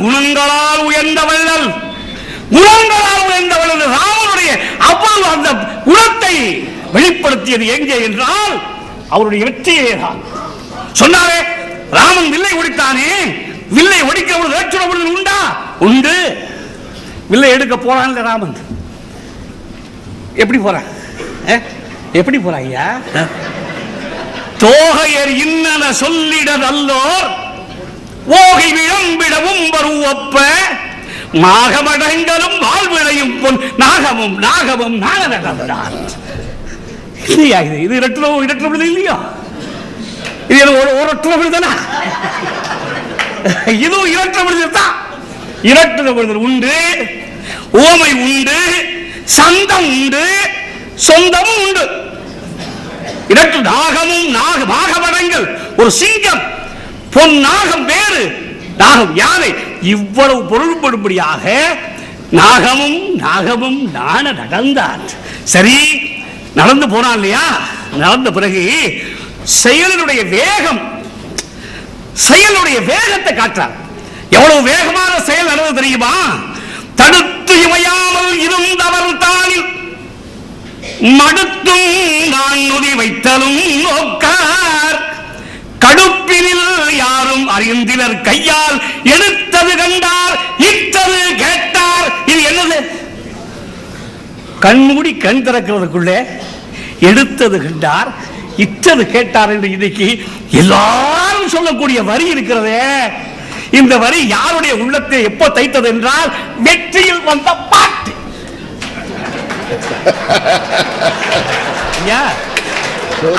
குணங்களால் உயர்ந்த வள்ளல், குணங்களால் உயர்ந்த வள்ளல் ராமனுடைய அவ்வளவு அந்த குணத்தை வெளிப்படுத்தியது எங்கே என்றால் அவருடைய வெற்றியே தான். சொன்னாரே ராமன் வில்லை ஒடித்தானே, வில்லை ஒடிக்க உண்டா? உண்டு. வில்லை எடுக்க போறான் ராமன். எப்படி போறான்? எப்படி போற ஐயா? தோகையர் இன்னன சொல்லிடதல்லோர் ஓகை விளம்பிடவும் வருவப்ப நாகமடங்களும் வாழ்விளையும் பொன் நாகமும் நாகமும் நாகநடந்தான். இது இரட்டை இல்லையா? இது ஒரு விடுதலா? இதுவும் இரட்டை விடுதல் தான். இரட்டை விடுதல் உண்டு, ஓமை உண்டு, சந்தம் உண்டு, சொந்தமும் உண்டு. இரட்டு நாகமும் நாகமடங்கள், ஒரு சிங்கம், பொன் நாகம் வேறு, நாகம் யானை, இவ்வளவு பொருள்படும்படியாக நாகமும் நாகமும் நாண நடந்தான். சரி, நடந்து போனான் இல்லையா? நடந்த பிறகு செயலுடைய வேகம், செயலுடைய வேகத்தை காட்டார். எவ்வளவு வேகமான செயல் நடந்தது தெரியுமா? தடுத்து இமையாமல் இருந்தவர் தானில் மடுத்தும் நான் நுதி வைத்தலும் நோக்கார் கடுப்பினில் யாரும் அறிந்தினர் கையால் எடுத்தது கண்டார் இட்டது கேட்டார். இது என்னது? கண்மூடி கண் திறக்கிறதுக்குள்ளே எடுத்தது கண்டார் இட்டது கேட்டார் என்று இன்னைக்கு எல்லாரும் சொல்லக்கூடிய வரி இருக்கிறதே. இந்த வரி யாருடைய உள்ளத்தை எப்போ தைத்தது என்றால் வெற்றியில் வந்த பாட்டு.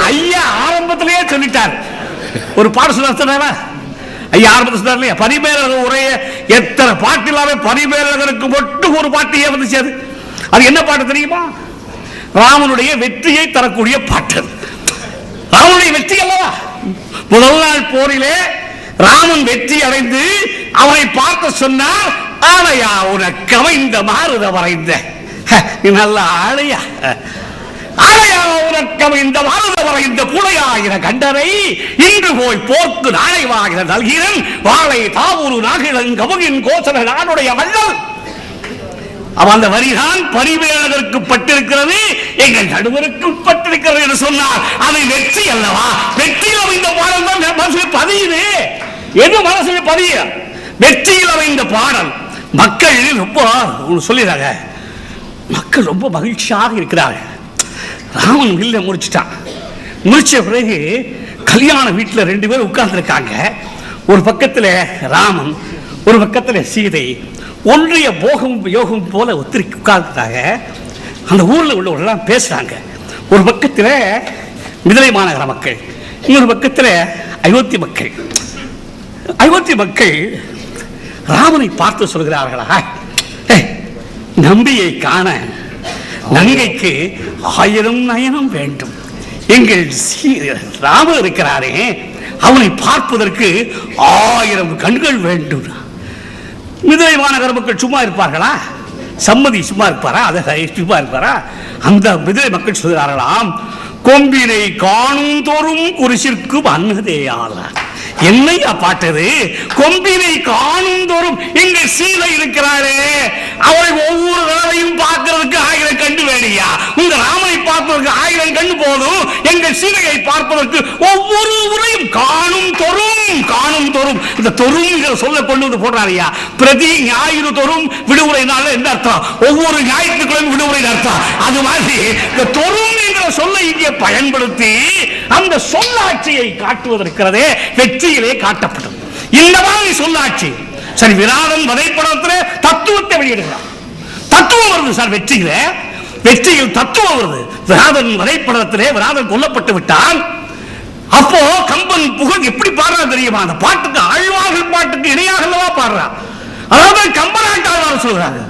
ஐயா ஆரம்பத்திலேயே சொல்லிட்டார். ஒரு பாட்டு சொன்னாரா ஐயா? ஆரம்பத்தில் சொன்னார் இல்லையா? பரிமேலழகர் உரைய எத்தனை பாட்டு இல்லாம பரிமேலழகருக்கு மட்டும் ஒரு பாட்டு ஏன் வந்துச்சு? அது என்ன பாட்டு தெரியுமா? ராமனுடைய வெற்றியை தரக்கூடிய பாட்டு. ராமனுடைய வெற்றி அல்லவா? முதல் நாள் போரிலே ராமன் வெற்றி அடைந்து அவனை பார்க்க சொன்னார். ஆலையா உனக்கு அமைந்த மாறுத வரைந்த நல்ல ஆலையா, ஆலையா உனக்கு அமைந்த மாறுத வரைந்த புலையாகிற கண்டனை இன்று போய் போக்கு நாளைவாகிற நல்கிறன் வாழை தாவூரு நாகிழன் கமுகின் கோசல நானுடைய வள்ளல். அவன் அந்த வரிதான் பரிமேலழகருக்கு பட்டிருக்கிறது, எங்கள் நடுவருக்கு பட்டிருக்கிறது என்று சொன்னார். அது வெற்றி அல்லவா? வெற்றியில் அமைந்த பாடல் தான் மனசில் பதியுது. எது மனசில் பதிய? வெற்றியில் அமைந்த பாடல். மக்கள் ரொம்ப சொல்லிடுறாங்க, மக்கள் ரொம்ப மகிழ்ச்சியாக இருக்கிறார்கள். ராமன் வில்ல முடிச்சுட்டான். முடிச்ச பிறகு கல்யாண வீட்டில் 2 பேர் உட்கார்ந்து இருக்காங்க. ஒரு பக்கத்தில் ராமன், ஒரு பக்கத்தில் சீதை. ஒன்றிய போகம் யோகம் போல ஒத்திரிக்கு உட்கார்ந்துட்டாங்க. அந்த ஊரில் உள்ளவர்கள்லாம் பேசுறாங்க. ஒரு பக்கத்தில் மிதிலை மாநகர மக்கள், இன்னொரு பக்கத்தில் அயோத்தி மக்கள். அயோத்தி மக்கள் ராமனை பார்த்து சொல்கிறார்களா, நம்பியை காண நங்கைக்கு 1000 நயனம் வேண்டும். எங்கள் ராமன் இருக்கிறாரே, அவனை பார்ப்பதற்கு 1000 கண்கள் வேண்டும். மிதிலை மாநகர மக்கள் சும்மா இருப்பார்களா? சம்மதி சும்மா இருப்பாரா? அதை சும்மா இருப்பாரா? அந்த மிதிலை மக்கள் சொல்கிறார்களாம், கொம்பினை காணும் தோறும் குரிசிற்கு வந்ததேயாள. என்னையா பாட்டது? கொம்பினை காணும் தோறும் எங்கள் சீதை இருக்கிறாரே, அவரை ஒவ்வொரு தடவையும் பார்க்கிறதுக்கு 1000 கண்டு வேணியா? உங்க ராமனை பார்ப்பதற்கு 1000 கண்டு போதும். எங்கள் சீதையை பார்ப்பதற்கு ஒவ்வொரு முறையும் காணும் தோறும் இந்த தொறுங்கிற சொல்ல கொண்டு வந்து போடுறாரியா. பிரதி ஞாயிறு தோறும் விடுமுறை நாள் என்ன அர்த்தம்? ஒவ்வொரு ஞாயிற்றுக்கிழமை விடுமுறை அர்த்தம். அது மாதிரி இந்த தொறும் என்ற சொல்லை இங்கே பயன்படுத்தி அந்த சொல்லாட்சியை காட்டுவதற்கிறதே வெற்றியிலே காட்டப்பட்டது. இந்த மாதிரி சொல்லாட்சி. சரி, விராதன் வதைப்படத்தில் தத்துவத்தை வெளியிடுகிறார். தத்துவம் வருது சார் வெற்றியில. வெற்றியில் தத்துவம் வருது. விராதன் வதைப்படத்திலே விராதன் கொல்லப்பட்டு விட்டான். அப்போ கம்பன் புகழ் எப்படி பாடுறான் தெரியுமா? அந்த பாட்டுக்கு ஆழ்வார்கள் பாட்டுக்கு இணையாக பாடுறான். அதாவது கம்பனாட்டாளர் சொல்றாங்க.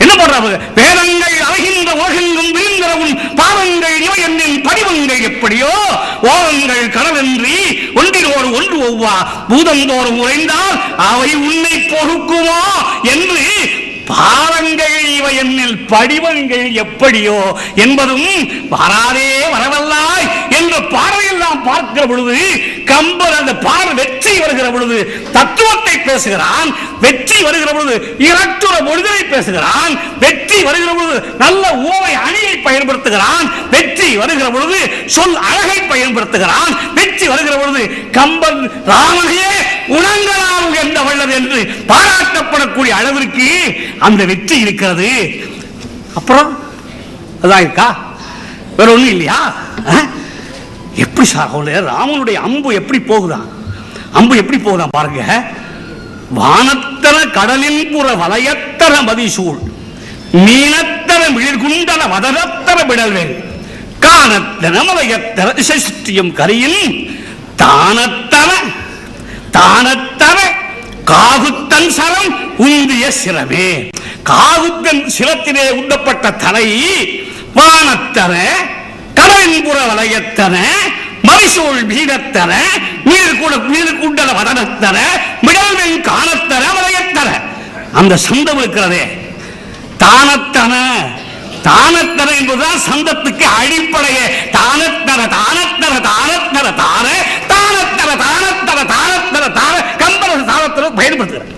என்ன பண்றாங்க? வேதங்கள் அழகின்ற உலகெங்கும் விழுந்தரவும் பாவங்கள் இவை என்னின் படிவங்கள் எப்படியோ ஓவங்கள் கனவென்றி ஒன்றினோடு ஒன்று ஒவ்வா பூதந்தோறும் உறைந்தால் அவை உன்னை பொறுக்குமோ என்று பாவங்கள் இவை என்னில் படிவங்கள் எப்படியோ என்பதும் வாராதே வரவல்லாய் என்ற பார்வையெல்லாம் பார்க்கிற பொழுது கம்பர் அந்த பார்வை வெற்றி வருகிற பொழுது தத்துவத்தை பேசுகிறான், வெற்றி வருகிற பொழுது இரட்டுற மொழிகளை பேசுகிறான், வெற்றி வருகிற பொழுது நல்ல ஓவை அணியை பயன்படுத்துகிறான், வெற்றி வருகிற பொழுது சொல் அழகை பயன்படுத்துகிறான், வெற்றி வருகிற பொழுது கம்பன் ராமனையே உணங்கலாம் என்ற வல்லது என்று பாராட்டப்படக்கூடிய அளவிற்கு அந்த வெற்றி இருக்கிறது. அப்புறம் அதான் இருக்கா, வேற ஒண்ணும் இல்லையா? எப்படி சார் ராமனுடைய அம்பு எப்படி போகுதான், அம்பு எப்படி போகுதான் பாருங்க. வானத்தர கடலின் புற வலையத்தர மதிசூழ் மீனத்தர மிளிர்குண்டல வதரத்தர விடல்வேன் காணத்தன மலையத்தர சிஷ்டியம் கரையில் தானத்தர தானத்தர காகுத்தன் சரம் உந்திய சிரமே. காகுத்தன் சிரத்திலே உண்டப்பட்ட தலை வானத்தர கடலின் புற வலையத்தன மரிசூழ் மீனத்தர நீர்குண்டல வதனத்தர மிடல்வெண் காணத்தர வலையத்தர. அந்த சந்தம் இருக்கிறதே தானத்தன, தானத்தர என்பதுதான் சந்தத்துக்கு அடிப்படையே. தானத்தர தானத்தர தானத்தர தார தானத்தர தானத்தர தானத்தர தார கம்பரச தானத்தர பயன்படுத்துகிறார்.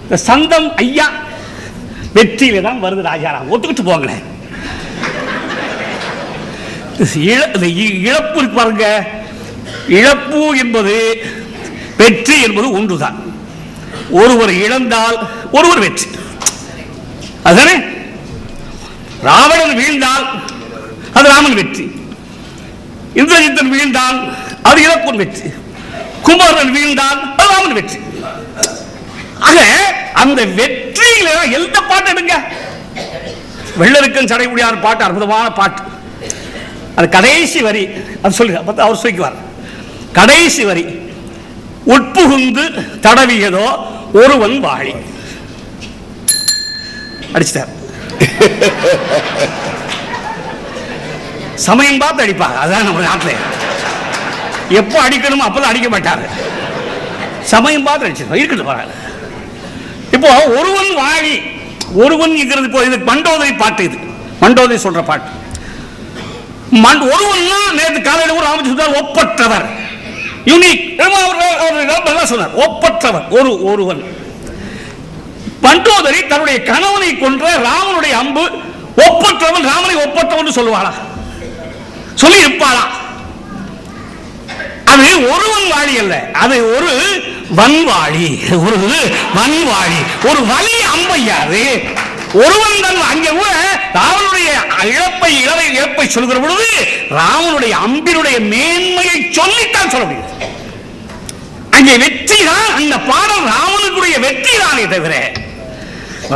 இந்த சந்தம் ஐயா வெற்றியில தான் வருது. ராஜாராம் ஒத்துக்கிட்டு போங்களேன். இழப்பு பாருங்க, இழப்பு என்பது வெற்றி என்பது ஒன்றுதான். ஒருவர் இழந்தால் ஒருவர் வெற்றி. அதுதானே, ராவணன் வீழ்ந்தால் அது ராமன் வெற்றி, இந்திரஜித்தன் வீழ்ந்தால் அது இழப்பன் வெற்றி, குமாரன் வீழ்ந்தால் அது ராமன் வெற்றி. ஆக அந்த வெற்றியில எந்த பாட்டு எடுங்க, வெள்ளருக்கன் சடைமுடியார் பாட்டு அற்புதமான பாட்டு. அது கடைசி வரி, அது சொல்லுங்க அவர் சொல்லிக்குவார். கடைசி வரி உட்புகுந்து தடவியதோ ஒருவன் வாழி அடிச்சிட்டார். சமயம் பார்த்து அடிப்பாங்க. அதான் நம்ம நாட்டில் எப்போ அடிக்கணுமோ அப்பதான் அடிக்க மாட்டாரு. சமயம் பார்த்து அடிச்சிருப்பாங்க. இருக்கட்டும் பரவாயில்ல. இப்போ ஒருவன் வாழி, ஒருவன் இருக்கிறது. இப்போ இது மண்டோதரி பாட்டு, இது மண்டோதரி சொல்ற பாட்டு. ஒருவன் நேற்று காலையில் ஒரு ராமச்சந்திரன் ஒப்பற்றவர், யூனிக் சொன்னார். ஒப்பற்றவர் ஒருவன். மண்டோதரி தன்னுடைய கணவனை கொன்ற ராமனுடைய அம்பு ஒப்பற்றவன், ராமனை ஒப்பற்றவன் சொல்லுவாளா, சொல்லி இருப்பாளா? அது ஒருவன் வாழி அல்ல, அது ஒரு வன்வாழி, ஒரு வன்வாழி, ஒரு வலி அம்பையாது. ஒருவன் தான். அங்கே கூட ராமனுடைய இழப்பை சொல்கிற பொழுது ராமனுடைய அம்பினுடைய மேன்மையை சொல்லித்தான் சொல்ல முடியும். அங்கே வெற்றி தான், அந்த பாடல் ராமனுடைய வெற்றி தானே தவிர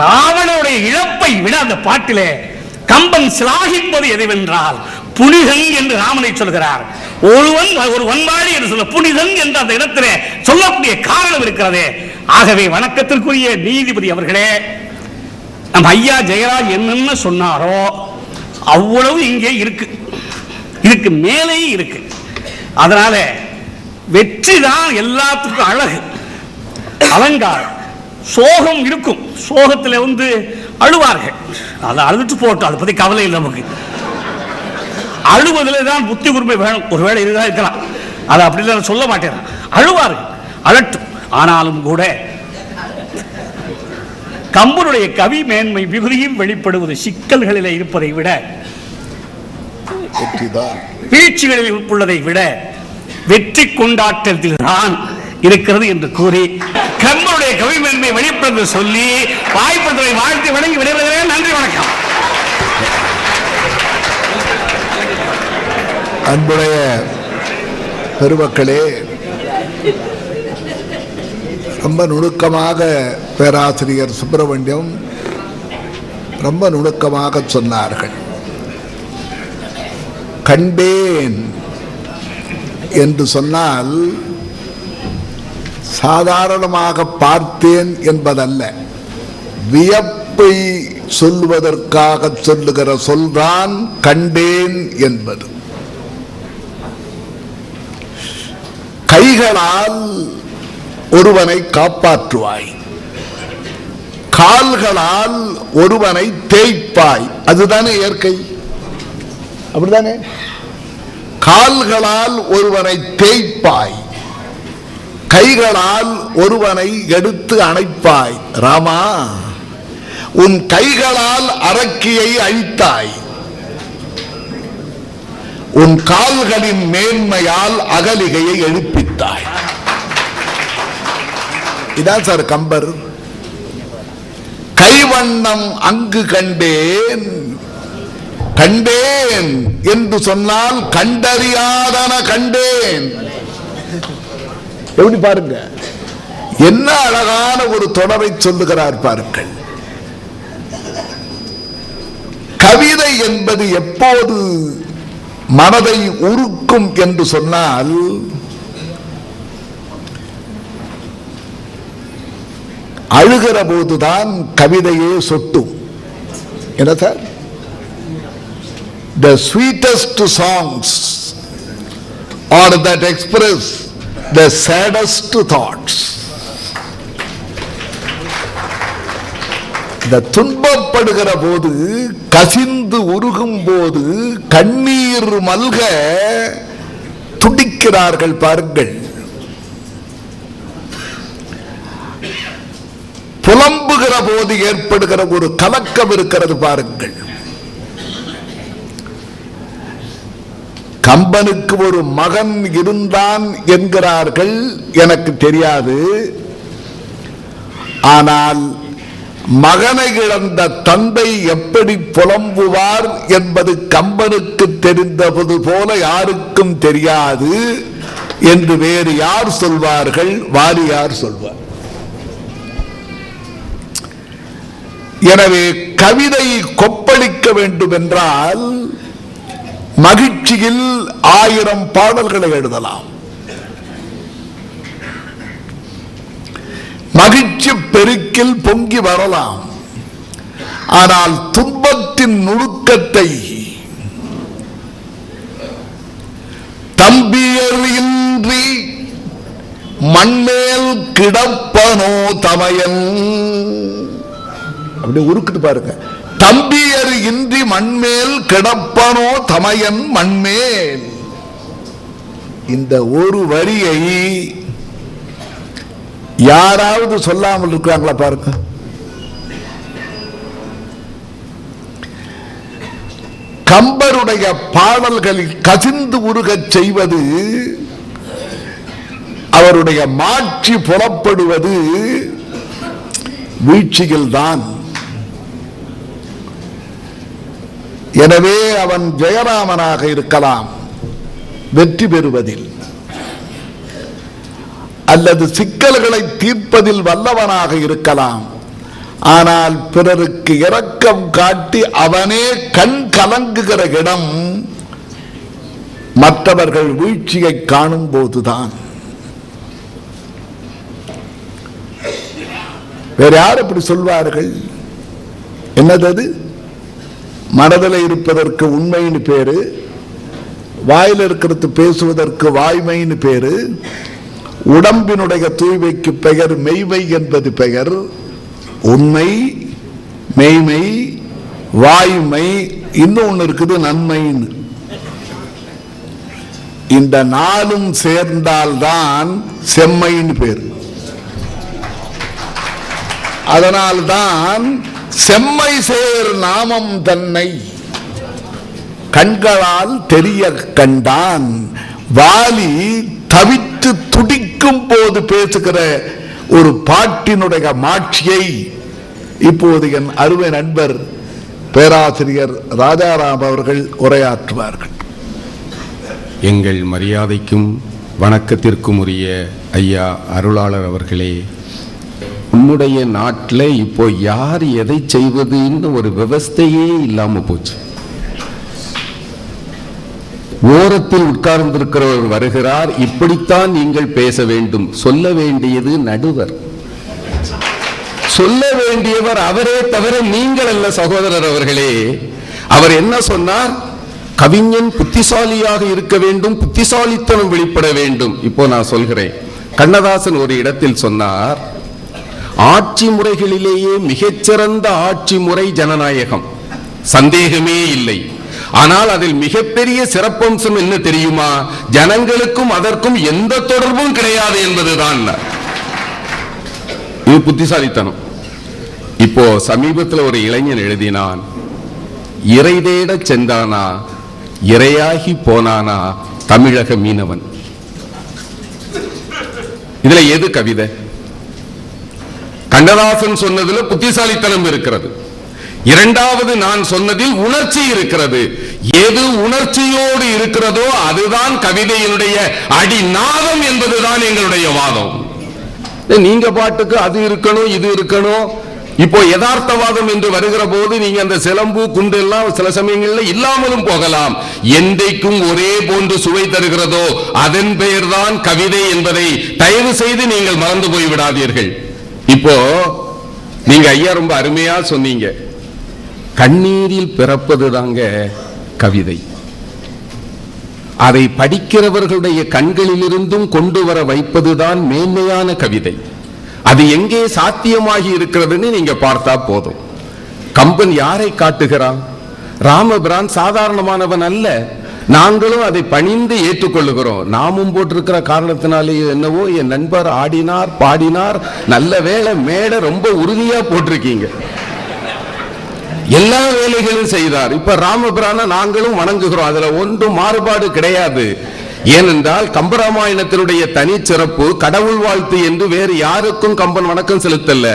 ராவனுடைய இழப்பை விட அந்த பாட்டிலே கம்பன் சிலாகிப்பது எதுவென்றால் புனிதன் என்று ராமனை சொல்கிறார். ஒருவன் ஒரு வன்வாழி என்று சொல்ல புனிதன் என்று அந்த இடத்திலே சொல்லக்கூடிய காரணம் இருக்கிறதே. ஆகவே வணக்கத்திற்குரிய நீதிபதி அவர்களே, நம்ம ஐயா ஜெயராஜ் என்னென்ன சொன்னாரோ அவ்வளவு இங்கே இருக்கு, இதுக்கு மேலே இருக்கு. அதனால வெற்றி தான் எல்லாத்துக்கும் அழகு, அலங்காரம். சோகம் இருக்கும், சோகத்தில் அழுவார்கள், அதை அழுதுட்டு போட்டோம், அதை பத்தி கவலை இல்லை நமக்கு. அழுவதில் தான் புத்தி குறும்பை வேணும், ஒருவேளை இதுதான் இருக்கலாம், அதை அப்படி சொல்ல மாட்டேன். அழுவார்கள், அழட்டும். ஆனாலும் கூட கம்பனுடைய கவி மேன்மை விகுதியும் வெளிப்படுவது சிக்கல்களில் இருப்பதை விட வீழ்ச்சிகளில் உள்ளதை விட வெற்றி கொண்டாட்டத்தில் தான் இருக்கிறது என்று கூறி கம்பனுடைய கவி மேன்மை வெளிப்படுவது சொல்லி வாய்ப்பதை வாழ்த்து வழங்கி விடைபெறுகிறேன். நன்றி, வணக்கம். அன்புடைய பெருமக்களே, ரொம்ப நுணுக்கமாக பேராசிரியர் சுப்பிரமணியம் ரொம்ப நுணுக்கமாக சொன்னார்கள். கண்டேன் என்று சொன்னால் சாதாரணமாக பார்த்தேன் என்பதல்ல, வியப்பை சொல்வதற்காக சொல்லுகிற சொல்தான் கண்டேன் என்பது. கைகளால் ஒருவனை காப்பாற்றுவாய், கால்களால் ஒருவனை தேய்ப்பாய். அதுதானே இயற்கை, அப்படிதானே? கால்களால் ஒருவனை தேய்ப்பாய், கைகளால் ஒருவனை எடுத்து அணைப்பாய். ராமா, உன் கைகளால் அரக்கியை அழித்தாய், உன் கால்களின் மேன்மையால் அகலிகையை எழுப்பித்தாய். இதான் சார் கம்பர். கைவண்ணம் அங்கு கண்டேன், கண்டேன் என்று சொன்னால் கண்டறியாதன கண்டேன். எப்படி பாருங்க, என்ன அழகான ஒரு தொடரை சொல்லுகிறார் பாருங்கள். கவிதை என்பது எப்போது மனதை உருக்கும் என்று சொன்னால், அழுகிற போதுதான் கவிதையே சொட்டும். என்ன sir? The sweetest songs are that express the saddest thoughts. இந்த துன்பப்படுகிற போது, கசிந்து உருகும் போது, கண்ணீர் மல்க துடிக்கிறார்கள் பாருங்கள். புலம்புகிற போது ஏற்படுகிற ஒரு கலக்கம் இருக்கிறது பாருங்கள். கம்பனுக்கு ஒரு மகன் இருந்தான் என்கிறார்கள், எனக்கு தெரியாது. ஆனால் மகனை இழந்த தந்தை எப்படி புலம்புவார் என்பது கம்பனுக்கு தெரிந்தது போல யாருக்கும் தெரியாது என்று வேறு யார் சொல்வார்கள்? வாரியார் சொல்வார். எனவே கவிதை கொப்பளிக்க வேண்டும் என்றால் மகிழ்ச்சியில் 1000 பாடல்களை எழுதலாம், மகிழ்ச்சி பெருக்கில் பொங்கி வரலாம். ஆனால் துன்பத்தின் நுணுக்கத்தை தம்பியர் இன்றி மண்மேல் கிடப்பனோ தமையன், அப்படி உருக்குது பாருங்க. தம்பியர் இன்றி மண்மேல் கிடப்பனோ தமையன் மண்மேல். இந்த ஒரு வரியை யாராவது சொல்லாமல் இருக்கிறாங்களா பாருங்க. கம்பருடைய பாடல்களில் கசிந்து உருகச் செய்வது, அவருடைய மாட்சி புலப்படுவது வீழ்ச்சியில்தான். எனவே அவன் ஜெயராமனாக இருக்கலாம் வெற்றி பெறுவதில், அல்லது சிக்கல்களை தீர்ப்பதில் வல்லவனாக இருக்கலாம். ஆனால் பிறருக்கு இரக்கம் காட்டி அவனே கண் கலங்குகிற இடம் மற்றவர்கள் வீழ்ச்சியை காணும் போதுதான். வேற யார் இப்படி சொல்வார்கள்? என்னது? மனதில் இருப்பதற்கு உண்மைன்னு பேரு, வாயில் இருக்கிறது பேசுவதற்கு வாய்மைன்னு பேரு, உடம்பினுடைய தூய்மைக்கு பெயர் மெய்மை என்பது பெயர். உண்மை, மெய்மை, வாய்மை, இன்னொன்னு இருக்குது நன்மைன்னு. இந்த நாளும் சேர்ந்தால்தான் செம்மைன்னு பேர். அதனால்தான் செம்மை சேர் நாமம் தன்னை கண்களால் தெரிய கண்டான். வாலி தவித்து துடிக்கும் போது பேசுகிற ஒரு பாட்டினுடைய மாட்சியை இப்போது என் அருமை நண்பர் பேராசிரியர் ராஜாராம் அவர்கள் உரையாற்றுவார்கள். எங்கள் மரியாதைக்கும் வணக்கத்திற்கும் உரிய ஐயா அருளாளர் அவர்களே, உன்னுடைய நாட்டில் இப்போ யார் எதை செய்வதுன்னு ஒரு விவஸ்தையே இல்லாம போச்சு. ஓரத்தில் உட்கார்ந்திருக்கிறவர் வருகிறார், இப்படித்தான் நீங்கள் பேச வேண்டும். சொல்ல வேண்டியது நடுவர், சொல்ல வேண்டியவர் அவரே தவிர நீங்கள் அல்ல சகோதரர் அவர்களே. அவர் என்ன சொன்னார்? கவிஞன் புத்திசாலியாக இருக்க வேண்டும், புத்திசாலித்தனம் வெளிப்பட வேண்டும். இப்போ நான் சொல்கிறேன், கண்ணதாசன் ஒரு இடத்தில் சொன்னார், ஆட்சி முறைகளிலேயே மிகச்சிறந்த ஆட்சி முறை ஜனநாயகம், சந்தேகமே இல்லை. ஆனால் அதில் மிகப்பெரிய சிறப்பம்சம் என்ன தெரியுமா? ஜனங்களுக்கும் அதற்கும் எந்த தொடர்பும் கிடையாது என்பதுதான். இது புத்திசாலித்தனம். இப்போ சமீபத்தில் ஒரு இளைஞன் எழுதினான், இறை தேட சென்றானா இரையாகி போனானா தமிழக மீனவன். இதுல எது கவிதை? கண்ணதாசன் சொன்னதுல புத்திசாலித்தனம் இருக்கிறது. இரண்டாவது நான் சொன்னதில் உணர்ச்சி இருக்கிறது. எது உணர்ச்சியோடு இருக்கிறதோ அதுதான் கவிதையினுடைய அடிநாதம் என்பதுதான் எங்களுடைய வாதம். நீங்க பாட்டுக்கு அது இருக்கணும் இது இருக்கணும். இப்போ யதார்த்தவாதம் என்று வருகிற போது நீங்க அந்த சிலம்பு குண்டு எல்லாம் சில சமயங்களில் இல்லாமலும் போகலாம். என்றைக்கும் ஒரே போன்று சுவை தருகிறதோ அதன் பெயர்தான் கவிதை என்பதை தயவு செய்து நீங்கள் மறந்து போய் விடாதீர்கள். இப்போ நீங்க ஐயா ரொம்ப அருமையா சொன்னீங்க, கண்ணீரில் பிறப்பது தாங்க கவிதை. அதை படிக்கிறவர்களுடைய கண்களிலிருந்தும் கொண்டு வர வைப்பதுதான் மேன்மையான கவிதை. அது எங்கே சாத்தியமாகி இருக்கிறதுன்னு நீங்க பார்த்தா போதும். கம்பன் யாரை காட்டுகிறான்? ராமபிரான் சாதாரணமானவன் அல்ல. நாங்களும் அதை பணிந்து ஏற்றுக்கொள்ளுகிறோம். நாமும் போட்டிருக்கிற காரணத்தினாலே என்னவோ என் நண்பர் ஆடினார் பாடினார், நல்ல வேளை மேடை ரொம்ப உறுதியா போட்டிருக்கீங்க, எல்லா வேலைகளும் செய்தார். இப்ப ராமபிரான நாங்களும் வணங்குகிறோம், அதுல ஒன்றும் மாறுபாடு கிடையாது. ஏனென்றால் கம்பராமாயணத்தினுடைய தனி சிறப்பு கடவுள் வாழ்த்து என்று வேறு யாருக்கும் கம்பன் வணக்கம் செலுத்தல்ல.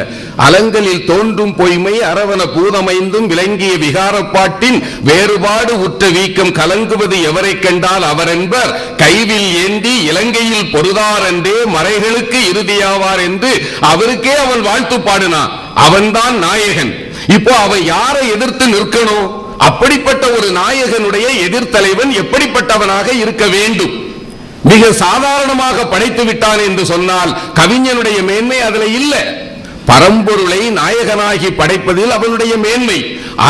அலங்களில் தோன்றும் பொய்மை அரவண பூதமைந்தும் விளங்கிய விகாரப்பாட்டின் வேறுபாடு உற்ற வீக்கம் கலங்குவது எவரை கண்டால் அவர் என்பர் கைவில் ஏந்தி இலங்கையில் பொருதார் என்றே மறைகளுக்கு இறுதியாவார் என்று அவருக்கே அவன் வாழ்த்து பாடினான். அவன்தான் நாயகன். இப்போ அவன் யாரை எதிர்த்து நிற்கணும்? அப்படிப்பட்ட ஒரு நாயகனுடைய எதிர்த்தலைவன் எப்படிப்பட்டவனாக இருக்க வேண்டும்? மிக சாதாரணமாக படைத்து விட்டான் என்று சொன்னால் கவிஞனுடைய மேன்மை அதுல இல்ல. பரம்பொருளை நாயகனாகி படைப்பதில் அவனுடைய மேன்மை.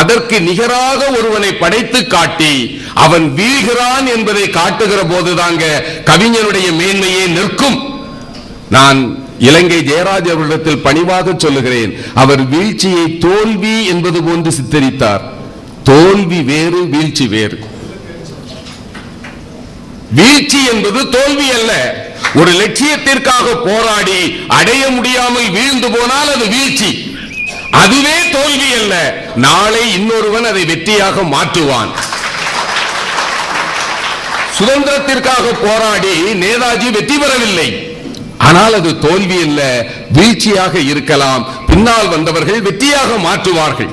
அதற்கு நிகராக ஒருவனை படைத்து காட்டி அவன் வீழ்கிறான் என்பதை காட்டுகிற போதுதாங்க கவிஞனுடைய மேன்மையே நிற்கும். நான் இலங்கை ஜெயராஜ் அவரிடத்தில் பணிவாக சொல்லுகிறேன், அவர் வீழ்ச்சியை தோல்வி என்பது போன்று சித்தரித்தார். தோல்வி வேறு, வீழ்ச்சி வேறு. வீழ்ச்சி என்பது தோல்வி அல்ல. ஒரு லட்சியத்திற்காக போராடி அடைய முடியாமல் வீழ்ந்து போனால் அது வீழ்ச்சி. அதுவே தோல்வி அல்ல. நாளை இன்னொருவன் அதை வெற்றியாக மாற்றுவான். சுதந்திரத்திற்காக போராடி நேதாஜி வெற்றி பெறவில்லை, ஆனால் அது தோல்வி அல்ல, வீழ்ச்சியாக இருக்கலாம். பின்னால் வந்தவர்கள் வெற்றியாக மாற்றுவார்கள்.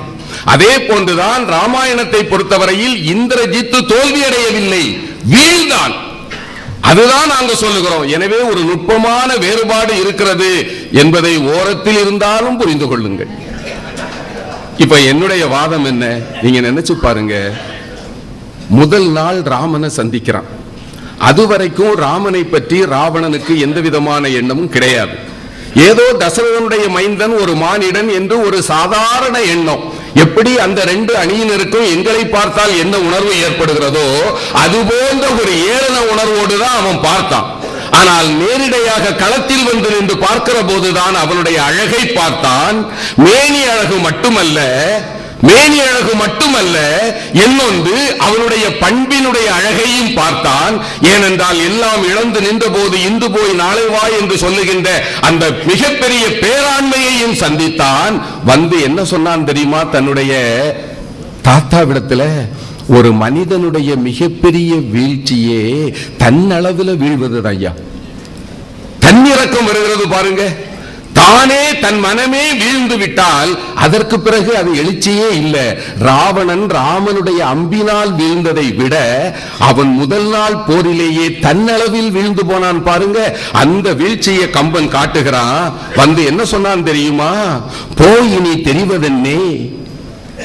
அதே போன்றுதான் ராமாயணத்தை பொறுத்தவரையில் இந்திரஜித்து தோல்வியடையவில்லை, வீழ்ந்தான். அதுதான் நாங்க சொல்லுகிறோம். எனவே ஒரு நுட்பமான வேறுபாடு இருக்கிறது என்பதை ஓரத்தில் இருந்தாலும் புரிந்து கொள்ளுங்கள். இப்ப என்னுடைய வாதம் என்ன, நீங்க நினைச்சு பாருங்க. முதல் நாள் ராமனை சந்திக்கிறான். அதுவரைக்கும் ராமனை பற்றி ராவணனுக்கு எந்த விதமான எண்ணமும் கிடையாது. ஏதோ தசரதனுடைய மைந்தன் ஒரு மானிடன் என்று ஒரு சாதாரண எண்ணம். எப்படி அந்த ரெண்டு அணியினருக்கும் எங்களை பார்த்தால் என்ன உணர்வு ஏற்படுகிறதோ அது போன்ற ஒரு ஏளன உணர்வோடு தான் அவன் பார்த்தான். ஆனால் நேரிடையாக களத்தில் வந்து நின்று பார்க்கிற போதுதான் அவனுடைய அழகை பார்த்தான். மேனி அழகு மட்டுமல்ல, இன்னொன்று அவனுடைய பண்பினுடைய அழகையும் பார்த்தான். ஏனென்றால் எல்லாம் இழந்து நின்ற போது இன்று போய் நாளை வா என்று சொல்லுகின்ற அந்த மிகப்பெரிய பேராண்மையையும் சந்தித்தான். வந்து என்ன சொன்னான் தெரியுமா? தன்னுடைய தாத்தாவிடத்துல, ஒரு மனிதனுடைய மிகப்பெரிய வீழ்ச்சியே தன்னளவில் வீழ்வது ஐயா. தன்னிறக்கம் வருகிறது பாருங்க. தானே தன் மனமே வீழ்ந்து விட்டால் அதற்கு பிறகு அது எழுச்சியே இல்லை. ராவணன் ராமனுடைய அம்பினால் வீழ்ந்ததை விட அவன் முதல் நாள் போரிலேயே தன்னளவில் வீழ்ந்து போனான் பாருங்க. அந்த வீழ்ச்சியை கம்பன் காட்டுகிறான். வந்து என்ன சொன்னான் தெரியுமா? போய் இனி தெரிவதென்னே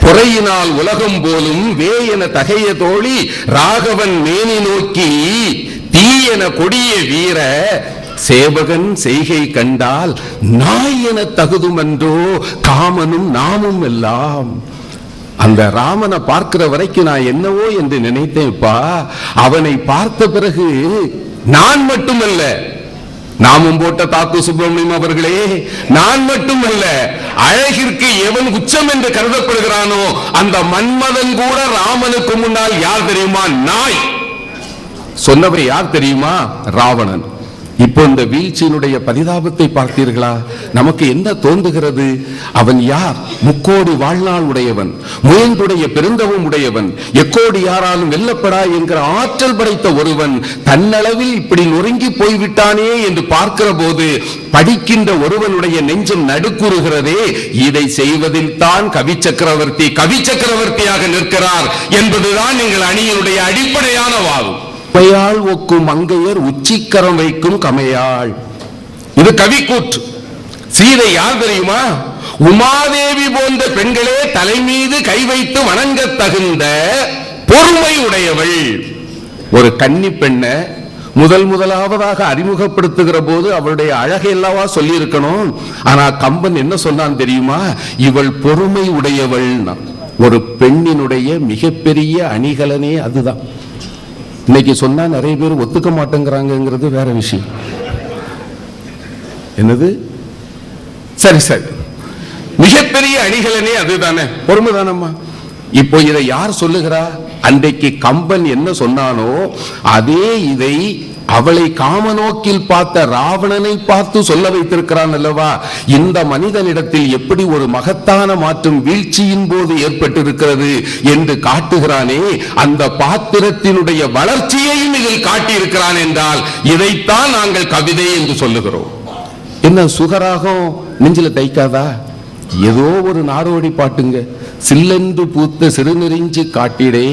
பொறையினால் உலகம் போலும் வேயன தகைய தோழி ராகவன் மேனி நோக்கி தீயன கொடிய வீர சேவகன் செய்கை கண்டால் நாய் என தகுதுமென்றோ காமனும் நாமும் எல்லாம். அந்த ராமனை பார்க்கிற வரைக்கும் நான் என்னவோ என்று நினைத்தேன்ப்பா. அவனை பார்த்த பிறகு நான் மட்டுமல்ல, நாமும் போட்ட தாக்கு சுப்பிரமணியம் அவர்களே, நான் மட்டுமல்ல, அழகிற்கு எவன் உச்சம் என்று கருதப்படுகிறானோ அந்த மன்மதன் கூட ராமனுக்கு முன்னால் யார் தெரியுமா? நாய். சொன்னவை யார் தெரியுமா? ராவணன். இப்போ இந்த வீழ்ச்சியினுடைய பரிதாபத்தை பார்த்தீர்களா? நமக்கு என்ன தோன்றுகிறது? அவன் யார்? முக்கோடி வாழ்நாள் உடையவன், முயன்றுடைய பெருந்தவம் உடையவன், எக்கோடி யாராலும் வெல்லப்படா என்கிற ஆற்றல் படைத்த ஒருவன் தன்னளவில் இப்படி நொறுங்கி போய்விட்டானே என்று பார்க்கிற போது படிக்கின்ற ஒருவனுடைய நெஞ்சம் நடுக்குறுகிறதே. இதை செய்வதில் தான் கவி சக்கரவர்த்தியாக நிற்கிறார் என்பதுதான் எங்கள் அணியினுடைய அடிப்படையான வாதம். கமையாள் ஒக்கும் மங்கையர் உச்சிக்கரம் வைக்கும் கமையாள். இது கவி கூற்று. சீதை யார் தெரியுமா? உமாதேவி போன்ற பெண்களே தலை மீது கை வைத்து வணங்க தகுந்த பொறுமை உடையவள். ஒரு கன்னி பெண்ண முதலாவதாக அறிமுகப்படுத்துகிற போது அவளுடைய அழகை எல்லாவா சொல்லி இருக்கணும். ஆனா கம்பன் என்ன சொன்னான் தெரியுமா? இவள் பொறுமை உடையவள். ஒரு பெண்ணினுடைய மிகப்பெரிய அணிகலனே அதுதான். இன்னைக்கு சொன்னா நிறைய பேர் ஒத்துக்க மாட்டேங்கிறாங்கிறது வேற விஷயம். என்னது? சரி சரி, மிகப்பெரிய அணிகலனே அதுதானே, பொறுமைதானம்மா. இப்போ இதை யார் சொல்லுகிறா? அன்றைக்கு கம்பன் என்ன சொன்னானோ அதே இதை அவளை காமநோக்கில் பார்த்த ராவணனை பார்த்து சொல்ல வைத்திருக்கிறான் அல்லவா? இந்த மனிதனிடத்தில் எப்படி ஒரு மகத்தான மாற்றம் வீழ்ச்சியின் போது ஏற்பட்டிருக்கிறது என்று காட்டுகிறானே, அந்த பாத்திரத்தினுடைய வளர்ச்சியையும் இதில் காட்டியிருக்கிறான் என்றால் இதைத்தான் நாங்கள் கவிதை என்று சொல்லுகிறோம். என்ன சுகராகம் நெஞ்சில தைக்காதா? ஏதோ ஒரு நாடோடி பாட்டுங்க. சில்லென்று பூத்த சிறுநெறிஞ்சு காட்டிடே